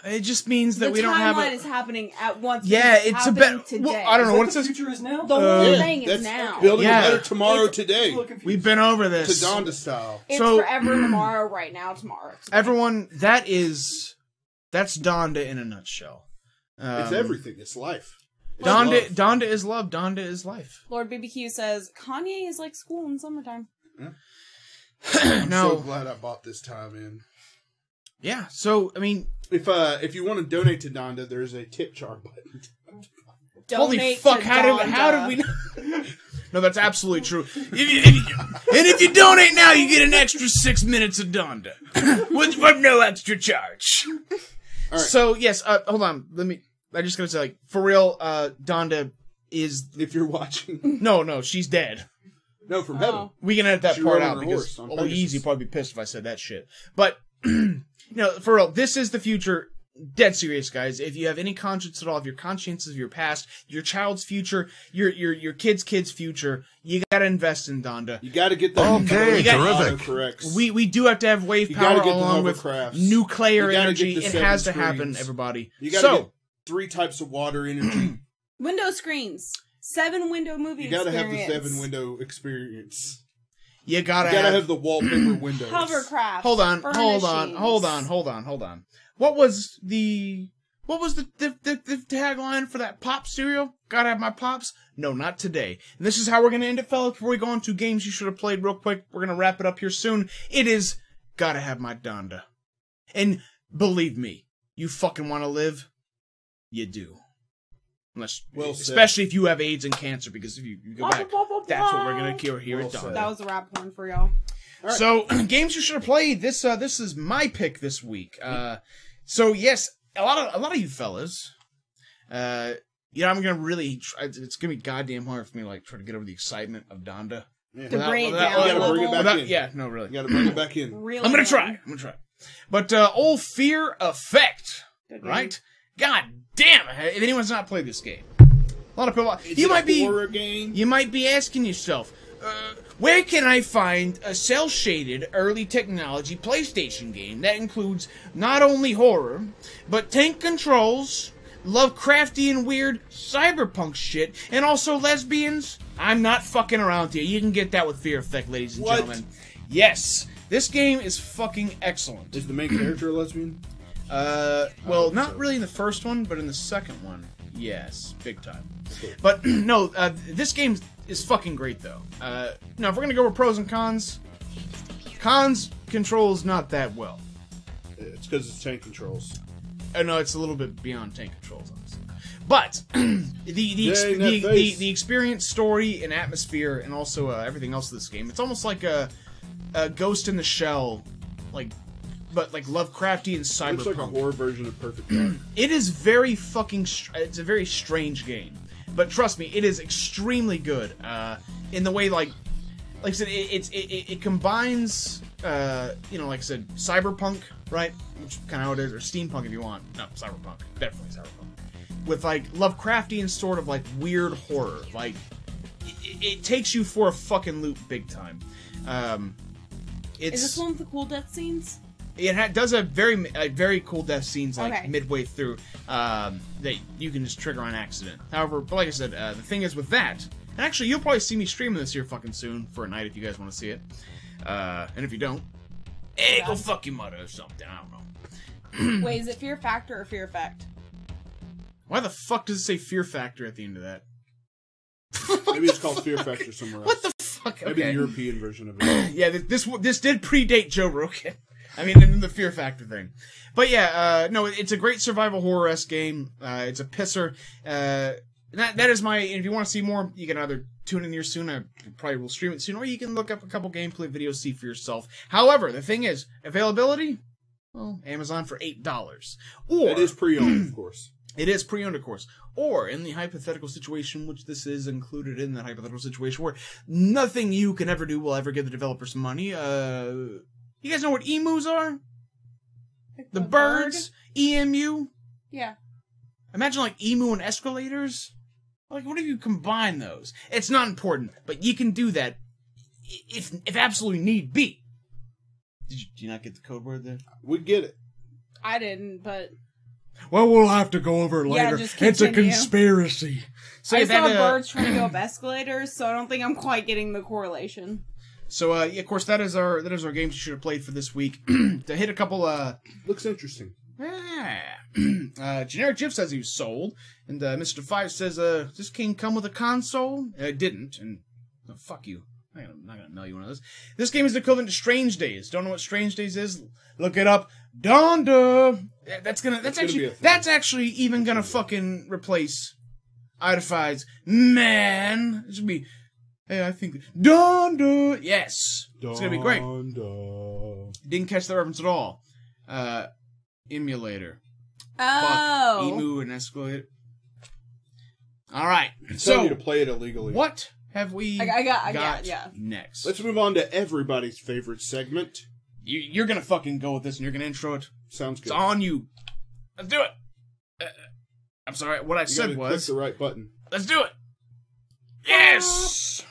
It just means that we don't have The timeline is happening at once. Yeah, it's about today. Well, I don't know what the future is now. The whole thing is now. Building a better tomorrow today. We've been over this. To Donda style. It's forever tomorrow, right now, tomorrow. Everyone, that's Donda in a nutshell. It's everything. It's life. Donda is love. Donda is life. Lord BBQ says Kanye is like school in summertime. Yeah. I'm so glad I bought this time in. Yeah. So I mean. If you want to donate to Donda, there's a tip jar button. Holy fuck! How did we know? No, that's absolutely true. If you donate now, you get an extra 6 minutes of Donda with no extra charge. All right. So yes, hold on. I just gotta say, like, for real, Donda is. If you're watching, no, she's dead. No, from heaven. We can edit that part out because Easy probably be pissed if I said that shit. But. For real, this is the future. Dead serious, guys. If you have any conscience at all, if you're conscious of your past, your child's future, your kid's future, you gotta invest in Donda. You gotta get that. Okay, terrific. We do have to have wave power along with nuclear energy. It has to happen, everybody. You gotta get 3 types of water energy. Window screens. 7 window movie experience. You gotta have the 7 window experience. You gotta have the wallpaper windows. Hovercraft. Hold on. What was the What was the tagline for that pop cereal? Gotta have my pops? No, not today. And this is how we're gonna end it, fellas, before we go on to games you should have played real quick. We're gonna wrap it up here soon. It is gotta have my Donda. And believe me, you fucking wanna live? You do. Unless, especially if you have AIDS and cancer, because if you go back, that's what we're gonna cure here at Donda. That was a rap horn for y'all. Right. So, games you should have played. This is my pick this week. So yes, a lot of you fellas, I'm gonna really try. It's gonna be goddamn hard for me to like try to get over the excitement of Donda. Yeah. To bring it down. You gotta bring it back in. Yeah, no, really. You gotta bring it back in. Really I'm gonna try. But old Fear Effect, right? God damn it! If anyone's not played this game, a lot of people. You might be horror game. You might be asking yourself, where can I find a cel-shaded early technology PlayStation game that includes not only horror, but tank controls, Lovecraftian weird cyberpunk shit, and also lesbians? I'm not fucking around here. You can get that with Fear Effect, ladies and gentlemen. Yes, this game is fucking excellent. Is the main character a lesbian? Well, not really in the first one, but in the second one, yes, big time. But no, this game is fucking great though. Now, if we're gonna go with pros and cons, controls not that well. It's because it's tank controls. No, it's a little bit beyond tank controls, honestly. But the experience, story, and atmosphere, and also everything else of this game, it's almost like a Ghost in the Shell, but like Lovecraftian cyberpunk. It's like a horror version of Perfect Dark. It is very fucking. It's a very strange game, but trust me, it is extremely good. In the way, like I said, it combines, like I said, cyberpunk, right? Which kind of how it is, or steampunk if you want. No, cyberpunk, definitely cyberpunk. With like Lovecraftian sort of like weird horror, like it takes you for a fucking loop, big time. Is this one with the cool death scenes? It does a very cool death scenes Okay. midway through that you can just trigger on accident. However, but like I said, the thing is with that, and actually you'll probably see me streaming this here fucking soon for a night if you guys want to see it. And if you don't, go fuck your mother or something. I don't know. Wait, is it Fear Factor or Fear Effect? Why the fuck does it say Fear Factor at the end of that? Maybe it's called Fear Factor somewhere else. What the fuck? Maybe Okay. the European version of it. Yeah, this did predate Joe Rogan. I mean, in the Fear Factor thing. But yeah, no, it's a great survival horror-esque game. It's a pisser. That is my... If you want to see more, you can either tune in here soon. I probably will stream it soon. Or you can look up a couple gameplay videos, see for yourself. However, the thing is, availability? Well, Amazon for $8. Or... It is pre-owned, of course. It is pre-owned, of course. Or, in the hypothetical situation, which this is included in that hypothetical situation, where nothing you can ever do will ever give the developer some money, you guys know what emus are? Like The birds? EMU? Yeah. Imagine like emu and escalators? Like, what if you combine those? It's not important, but you can do that if absolutely need be. Did you not get the code word there? We get it. I didn't, but... Well, we'll have to go over it later. just It's a continue. conspiracy. So I saw birds trying to go up escalators, so I don't think I'm quite getting the correlation. So, yeah, of course, that is our games you should have played for this week. To hit a couple, Looks interesting. Generic Jib says he was sold, and Mr. Five says, does this game come with a console? It didn't, and fuck you. I'm not gonna mail you one of those. This game is the equivalent to Strange Days. Don't know what Strange Days is? Look it up. Donda! That's actually even gonna fucking replace Idafy's Man. It should be... Hey, I think... Donda! Yes! It's gonna be great. Didn't catch the reference at all. Emulator. Oh! Fuck. Emu and escalator. Alright. So, you to play it illegally. What have we I got next? Let's move on to everybody's favorite segment. You're gonna fucking go with this and you're gonna intro it. Sounds good. It's on you. Let's do it. I'm sorry, what I said was... click the right button. Let's do it. Yes!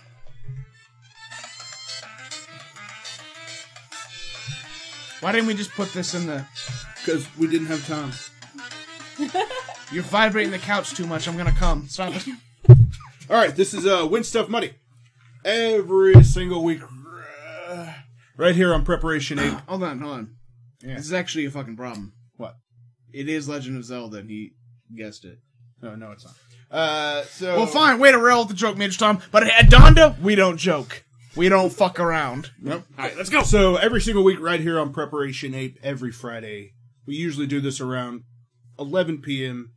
Why didn't we just put this in the... Because we didn't have time. You're vibrating the couch too much. I'm gonna come. Stop it. Alright, this is Win Stuff Money. Every single week. Right here on Preparation 8. Hold on. Yeah. This is actually a fucking problem. What? It is Legend of Zelda, and he guessed it. Oh, no, it's not. So Well, fine. Way to rail with the joke, Major Tom. But at Donda, we don't joke. We don't fuck around. Nope. All right, let's go. So every single week, right here on Preparation Ape, every Friday, we usually do this around 11 p.m.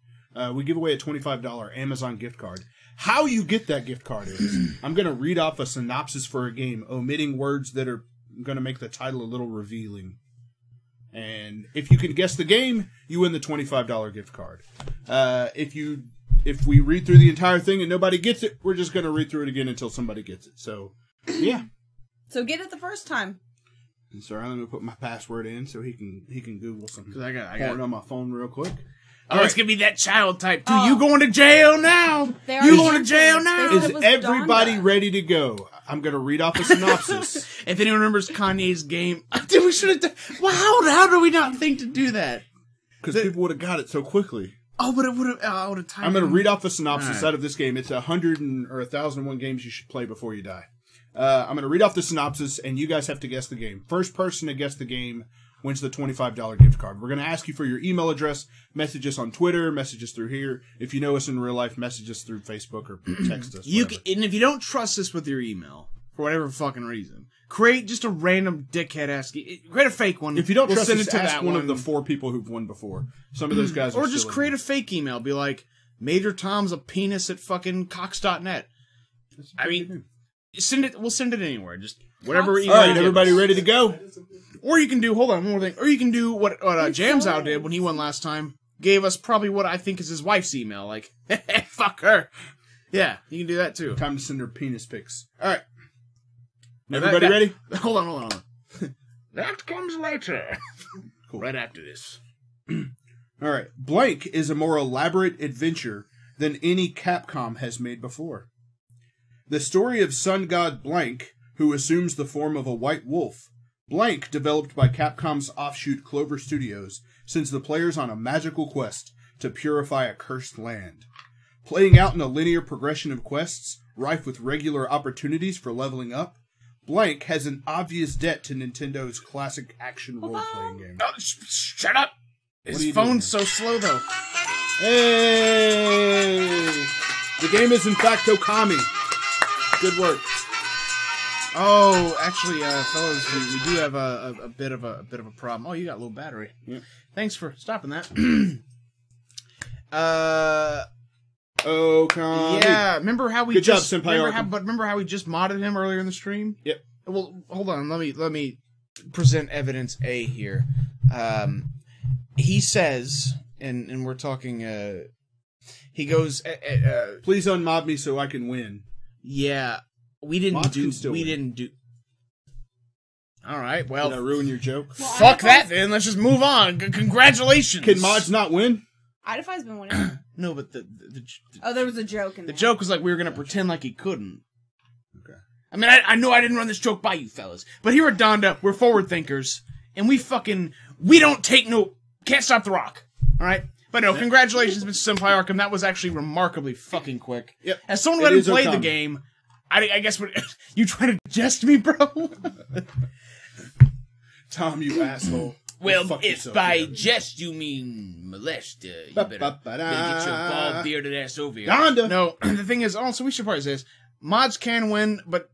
We give away a $25 Amazon gift card. How you get that gift card is, I'm going to read off a synopsis for a game, omitting words that are going to make the title a little revealing. And if you can guess the game, you win the $25 gift card. If we read through the entire thing and nobody gets it, we're just going to read through it again until somebody gets it. So, yeah. So get it the first time. And so I'm going to put my password in so he can Google something. Because I got it on my phone real quick. Oh, it's gonna be that child type too. You going to jail now? You going to jail now? Is everybody ready to go? I'm gonna read off a synopsis. If anyone remembers Kanye's game, we should have done. Well, how do we not think to do that? Because people would have got it so quickly. Oh, but it would have. I would have timed. I'm gonna read off a synopsis out of this game. It's 1,001 games you should play before you die. I'm gonna read off the synopsis, and you guys have to guess the game. First person to guess the game wins the $25 gift card. We're going to ask you for your email address, message us on Twitter, message us through here. If you know us in real life, message us through Facebook or text us. And if you don't trust us with your email, for whatever fucking reason, create just a random dickhead create a fake one. If you don't trust us, ask one of the 4 people who've won before. Some of those guys are or just create a fake email. Be like, Major Tom's a penis at fucking cox.net. I mean, send it. We'll send it anywhere. Just whatever email. All right, everybody ready to go? Or you can do, hold on, one more thing. Or you can do what Jamsow did when he won last time. Gave us probably what I think is his wife's email. Like, fuck her. Yeah, you can do that too. Time to send her penis pics. All right. Everybody ready? Hold on. That comes later. Cool. Right after this. All right. Blank is a more elaborate adventure than any Capcom has made before. The story of Sun God Blank, who assumes the form of a white wolf. Blank, developed by Capcom's offshoot Clover Studios, sends the players on a magical quest to purify a cursed land. Playing out in a linear progression of quests, rife with regular opportunities for leveling up, Blank has an obvious debt to Nintendo's classic action role-playing game. Oh, shut up! His phone's so slow, though. Hey! The game is in fact Okami. Good work. Oh, actually, fellas, we do have a bit of a problem. Oh, you got a low battery. Yeah. Thanks for stopping that. Okami. Yeah, remember how we Good job, Senpai. Remember how we just modded him earlier in the stream? Yep. Well, hold on. Let me present evidence A here. He says, and we're talking. He goes, please unmob me so I can win. Yeah. We didn't do. All right, well. Did I ruin your joke? Well, fuck that, then. Let's just move on. Congratulations. Can mods not win? Idify's been winning. No, but the there was a joke in there. The joke was like we were going to pretend like he couldn't. Okay. I mean, I know I didn't run this joke by you fellas, but here at Donda, we're forward thinkers, and we don't take can't stop the rock. All right? But no, congratulations, Mr. Senpai Arkham. That was actually remarkably fucking quick. Yep. As someone who hadn't played the game, I guess you trying to jest me, bro? Tom, you asshole. Well, if by jest you mean molest, you better get your bald-bearded ass over here. Donda. No, the thing is, also, we should probably say this. Mods can win, but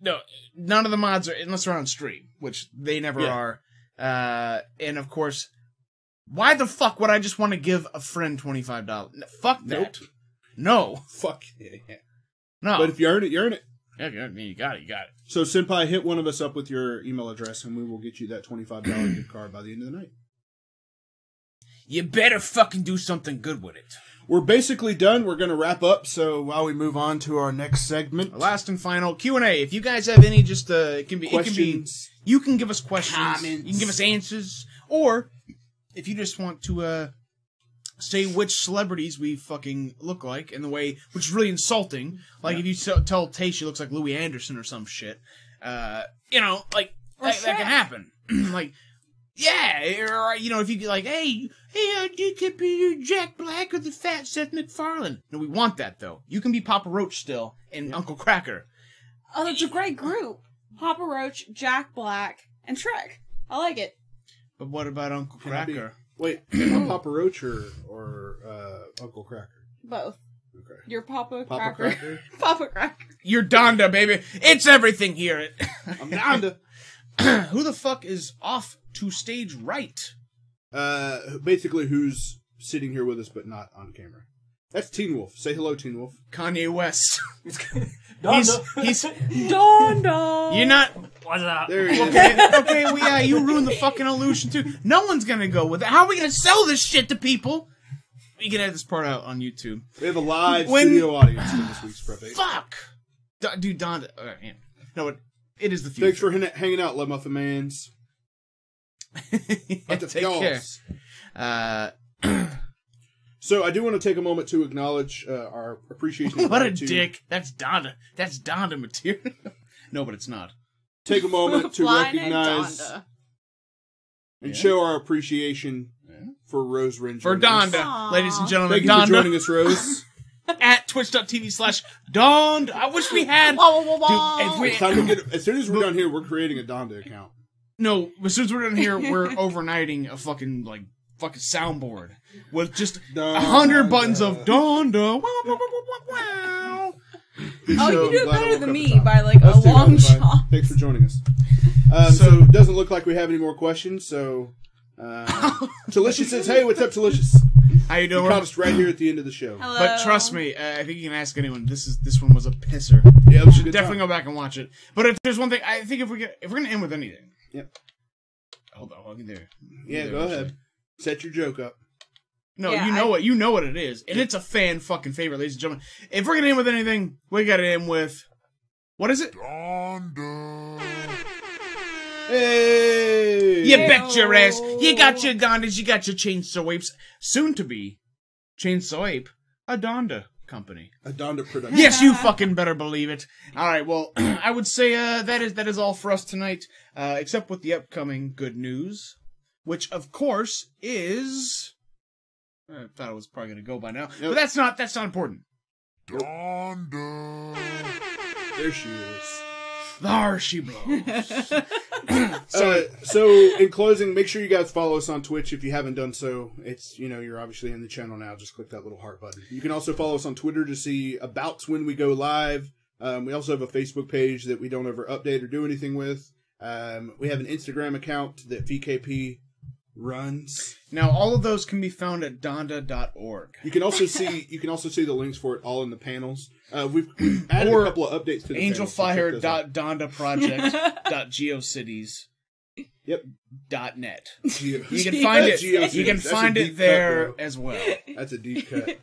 no, none of the mods are, unless they're on stream, which they never are. And, of course, why the fuck would I just want to give a friend $25? Fuck that. Nope. No. Fuck yeah. No. But if you earn it, you earn it. Yeah, you got it. So, Senpai, hit one of us up with your email address, and we will get you that $25 gift card by the end of the night. You better fucking do something good with it. We're basically done. We're going to wrap up, so while we move on to our next segment. Last and final Q&A. If you guys have any, just, it can be, you can give us questions. Comments. You can give us answers. Or, if you just want to, say which celebrities we fucking look like in the way, which is really insulting. Like if you tell Tay she looks like Louis Anderson or some shit, that can happen. Like, yeah, or if you get like, hey, you could be Jack Black or the fat Seth MacFarlane. No, we want that though. You can be Papa Roach still and Uncle Cracker. Oh, that's a great group. Papa Roach, Jack Black, and Shrek. I like it. But what about Uncle Cracker? Wait, am I Papa Roach or Uncle Cracker? Both. Okay. Your Papa Papa Cracker. Cracker? Papa Cracker. You're Donda, baby. It's everything here. I'm Donda. Who the fuck is off to stage right? Basically, who's sitting here with us but not on camera? That's Teen Wolf. Say hello, Teen Wolf. Kanye West. Donda. He's Donda. You're not. What's up? There he is. Okay, well, yeah, you ruined the fucking illusion too. No one's gonna go with it. How are we gonna sell this shit to people? We can edit this part out on YouTube. We have a live studio audience for this week's Prep 8. Fuck, dude, Donda. Man. No, it is the future. Thanks for hanging out, Love Muffin Mans. Take care. So I do want to take a moment to acknowledge our appreciation. And What a gratitude. dick. That's Donda. That's Donda material. No, but it's not. Take a moment to Flying recognize Donda. and show our appreciation for Roserend. For joining us. Donda, Aww. ladies and gentlemen, Thank you Donda for joining us, Rose. at twitch.tv/Donda. I wish we had. Wah, wah, wah, Dude, if we- It's time to get. As soon as we're done here, we're creating a Donda account. No, as soon as we're done here, we're overnighting a fucking soundboard with just 100 buttons of Donda. Wow, wow, wow, wow, wow. Oh, So you do I'm it glad I better woke than up me at time. by like Us a too, long that's fine. shot. Thanks for joining us. So it doesn't look like we have any more questions. So Talicious says, "Hey, what's up, Talicious? How you You doing? caught us right here at the end of the show. Hello. But trust me, I think you can ask anyone. This one was a pisser. Yeah, it was a good Definitely time. go back and watch it. But if there's one thing, I think if we're gonna end with anything. Yep. Hold on, I'll get there. Yeah, go ahead. Set your joke up. No, Yeah, you know what it is, and it's a fan fucking favorite, ladies and gentlemen. If we're gonna end with anything, we gotta end with what is it? Donda. Hey! You bet your ass. You got your Dondas, you got your ChainsawApes. Soon to be ChainsawApe, a Donda company. A Donda production. Yes, you fucking better believe it. All right, well, I would say that is all for us tonight, except with the upcoming good news, which of course is. I thought it was probably going to go by now, but that's not important. Donda. There she is. There she blows. So in closing, make sure you guys follow us on Twitch if you haven't done so. It's, you're obviously in the channel now. Just click that little heart button. You can also follow us on Twitter to see about when we go live. We also have a Facebook page that we don't ever update or do anything with. We have an Instagram account that VKP runs. Now, all of those can be found at donda.org. You can also see the links for it all in the panels. We've added Or a couple of updates to the panels, so check those out. angelfire.dondaproject.geocities. Yep. .net. You You can find it. GeoCities. You can That's a find deep it there cut, bro. as well. That's a deep cut.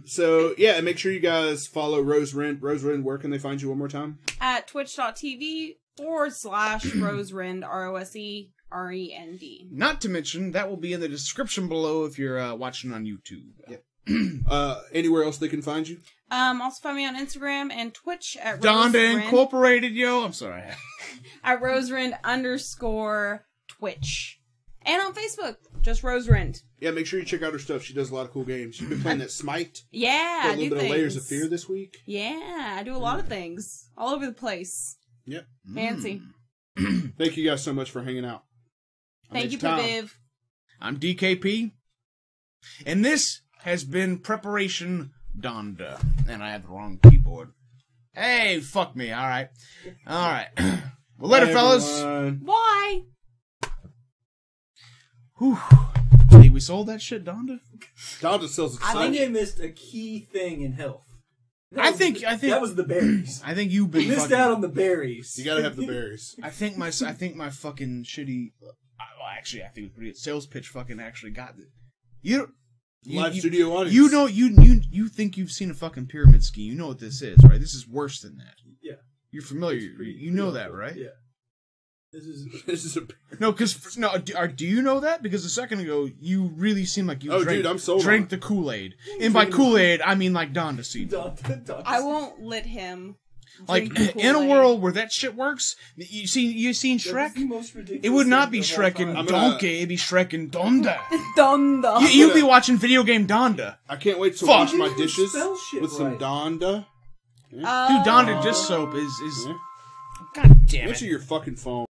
So yeah, and make sure you guys follow Roserend. Roserend, where can they find you one more time? At twitch.tv/Roserend, ROSEREND. Not to mention, that will be in the description below if you're watching on YouTube. Yep. Anywhere else they can find you? Also find me on Instagram and Twitch at Donda Roserend. Incorporated, yo. I'm sorry. At Roserend_Twitch. And on Facebook, just Roserend. Yeah, make sure you check out her stuff. She does a lot of cool games. You've been playing that Smite. Yeah, Got I a do little bit things. of Layers of Fear this week. Yeah, I do a lot of things. All over the place. Yep. Fancy. Thank you guys so much for hanging out. Thank you, Tom. Viv. I'm DKP. And this has been Preparation Donda. And I have the wrong keyboard. Hey, fuck me. All right. All right. Well, later, Bye, fellas. everyone. Why? Whew. Hey, we sold that shit, Donda? Donda sells I itself. think I missed a key thing in health. I think that was the berries. I think you've We been missed fucking, out on the berries. You gotta have the berries. I think my fucking shitty. Well, actually, I think it was pretty good. Sales pitch fucking actually got it. You Studio audience. You think you've seen a fucking pyramid scheme? You know what this is, right? This is worse than that. Yeah. You're familiar. You know that, right? Yeah. This is a. No, do you know that? Because a second ago you really seemed like you Dude, I'm sold drank on the Kool-Aid, and by Kool-Aid I mean like Donda seed. I won't let him. Like drink the in a Kool-Aid. world where that shit works, you seen Shrek? It would not be Shrek and Donkey, it'd be Shrek and Donda. Donda. You'd be watching video game Donda. I can't wait to Fuck. wash my You dishes spell shit with some right. Donda. Dude, Donda dish soap is Oh. God damn Answer it. your fucking phone.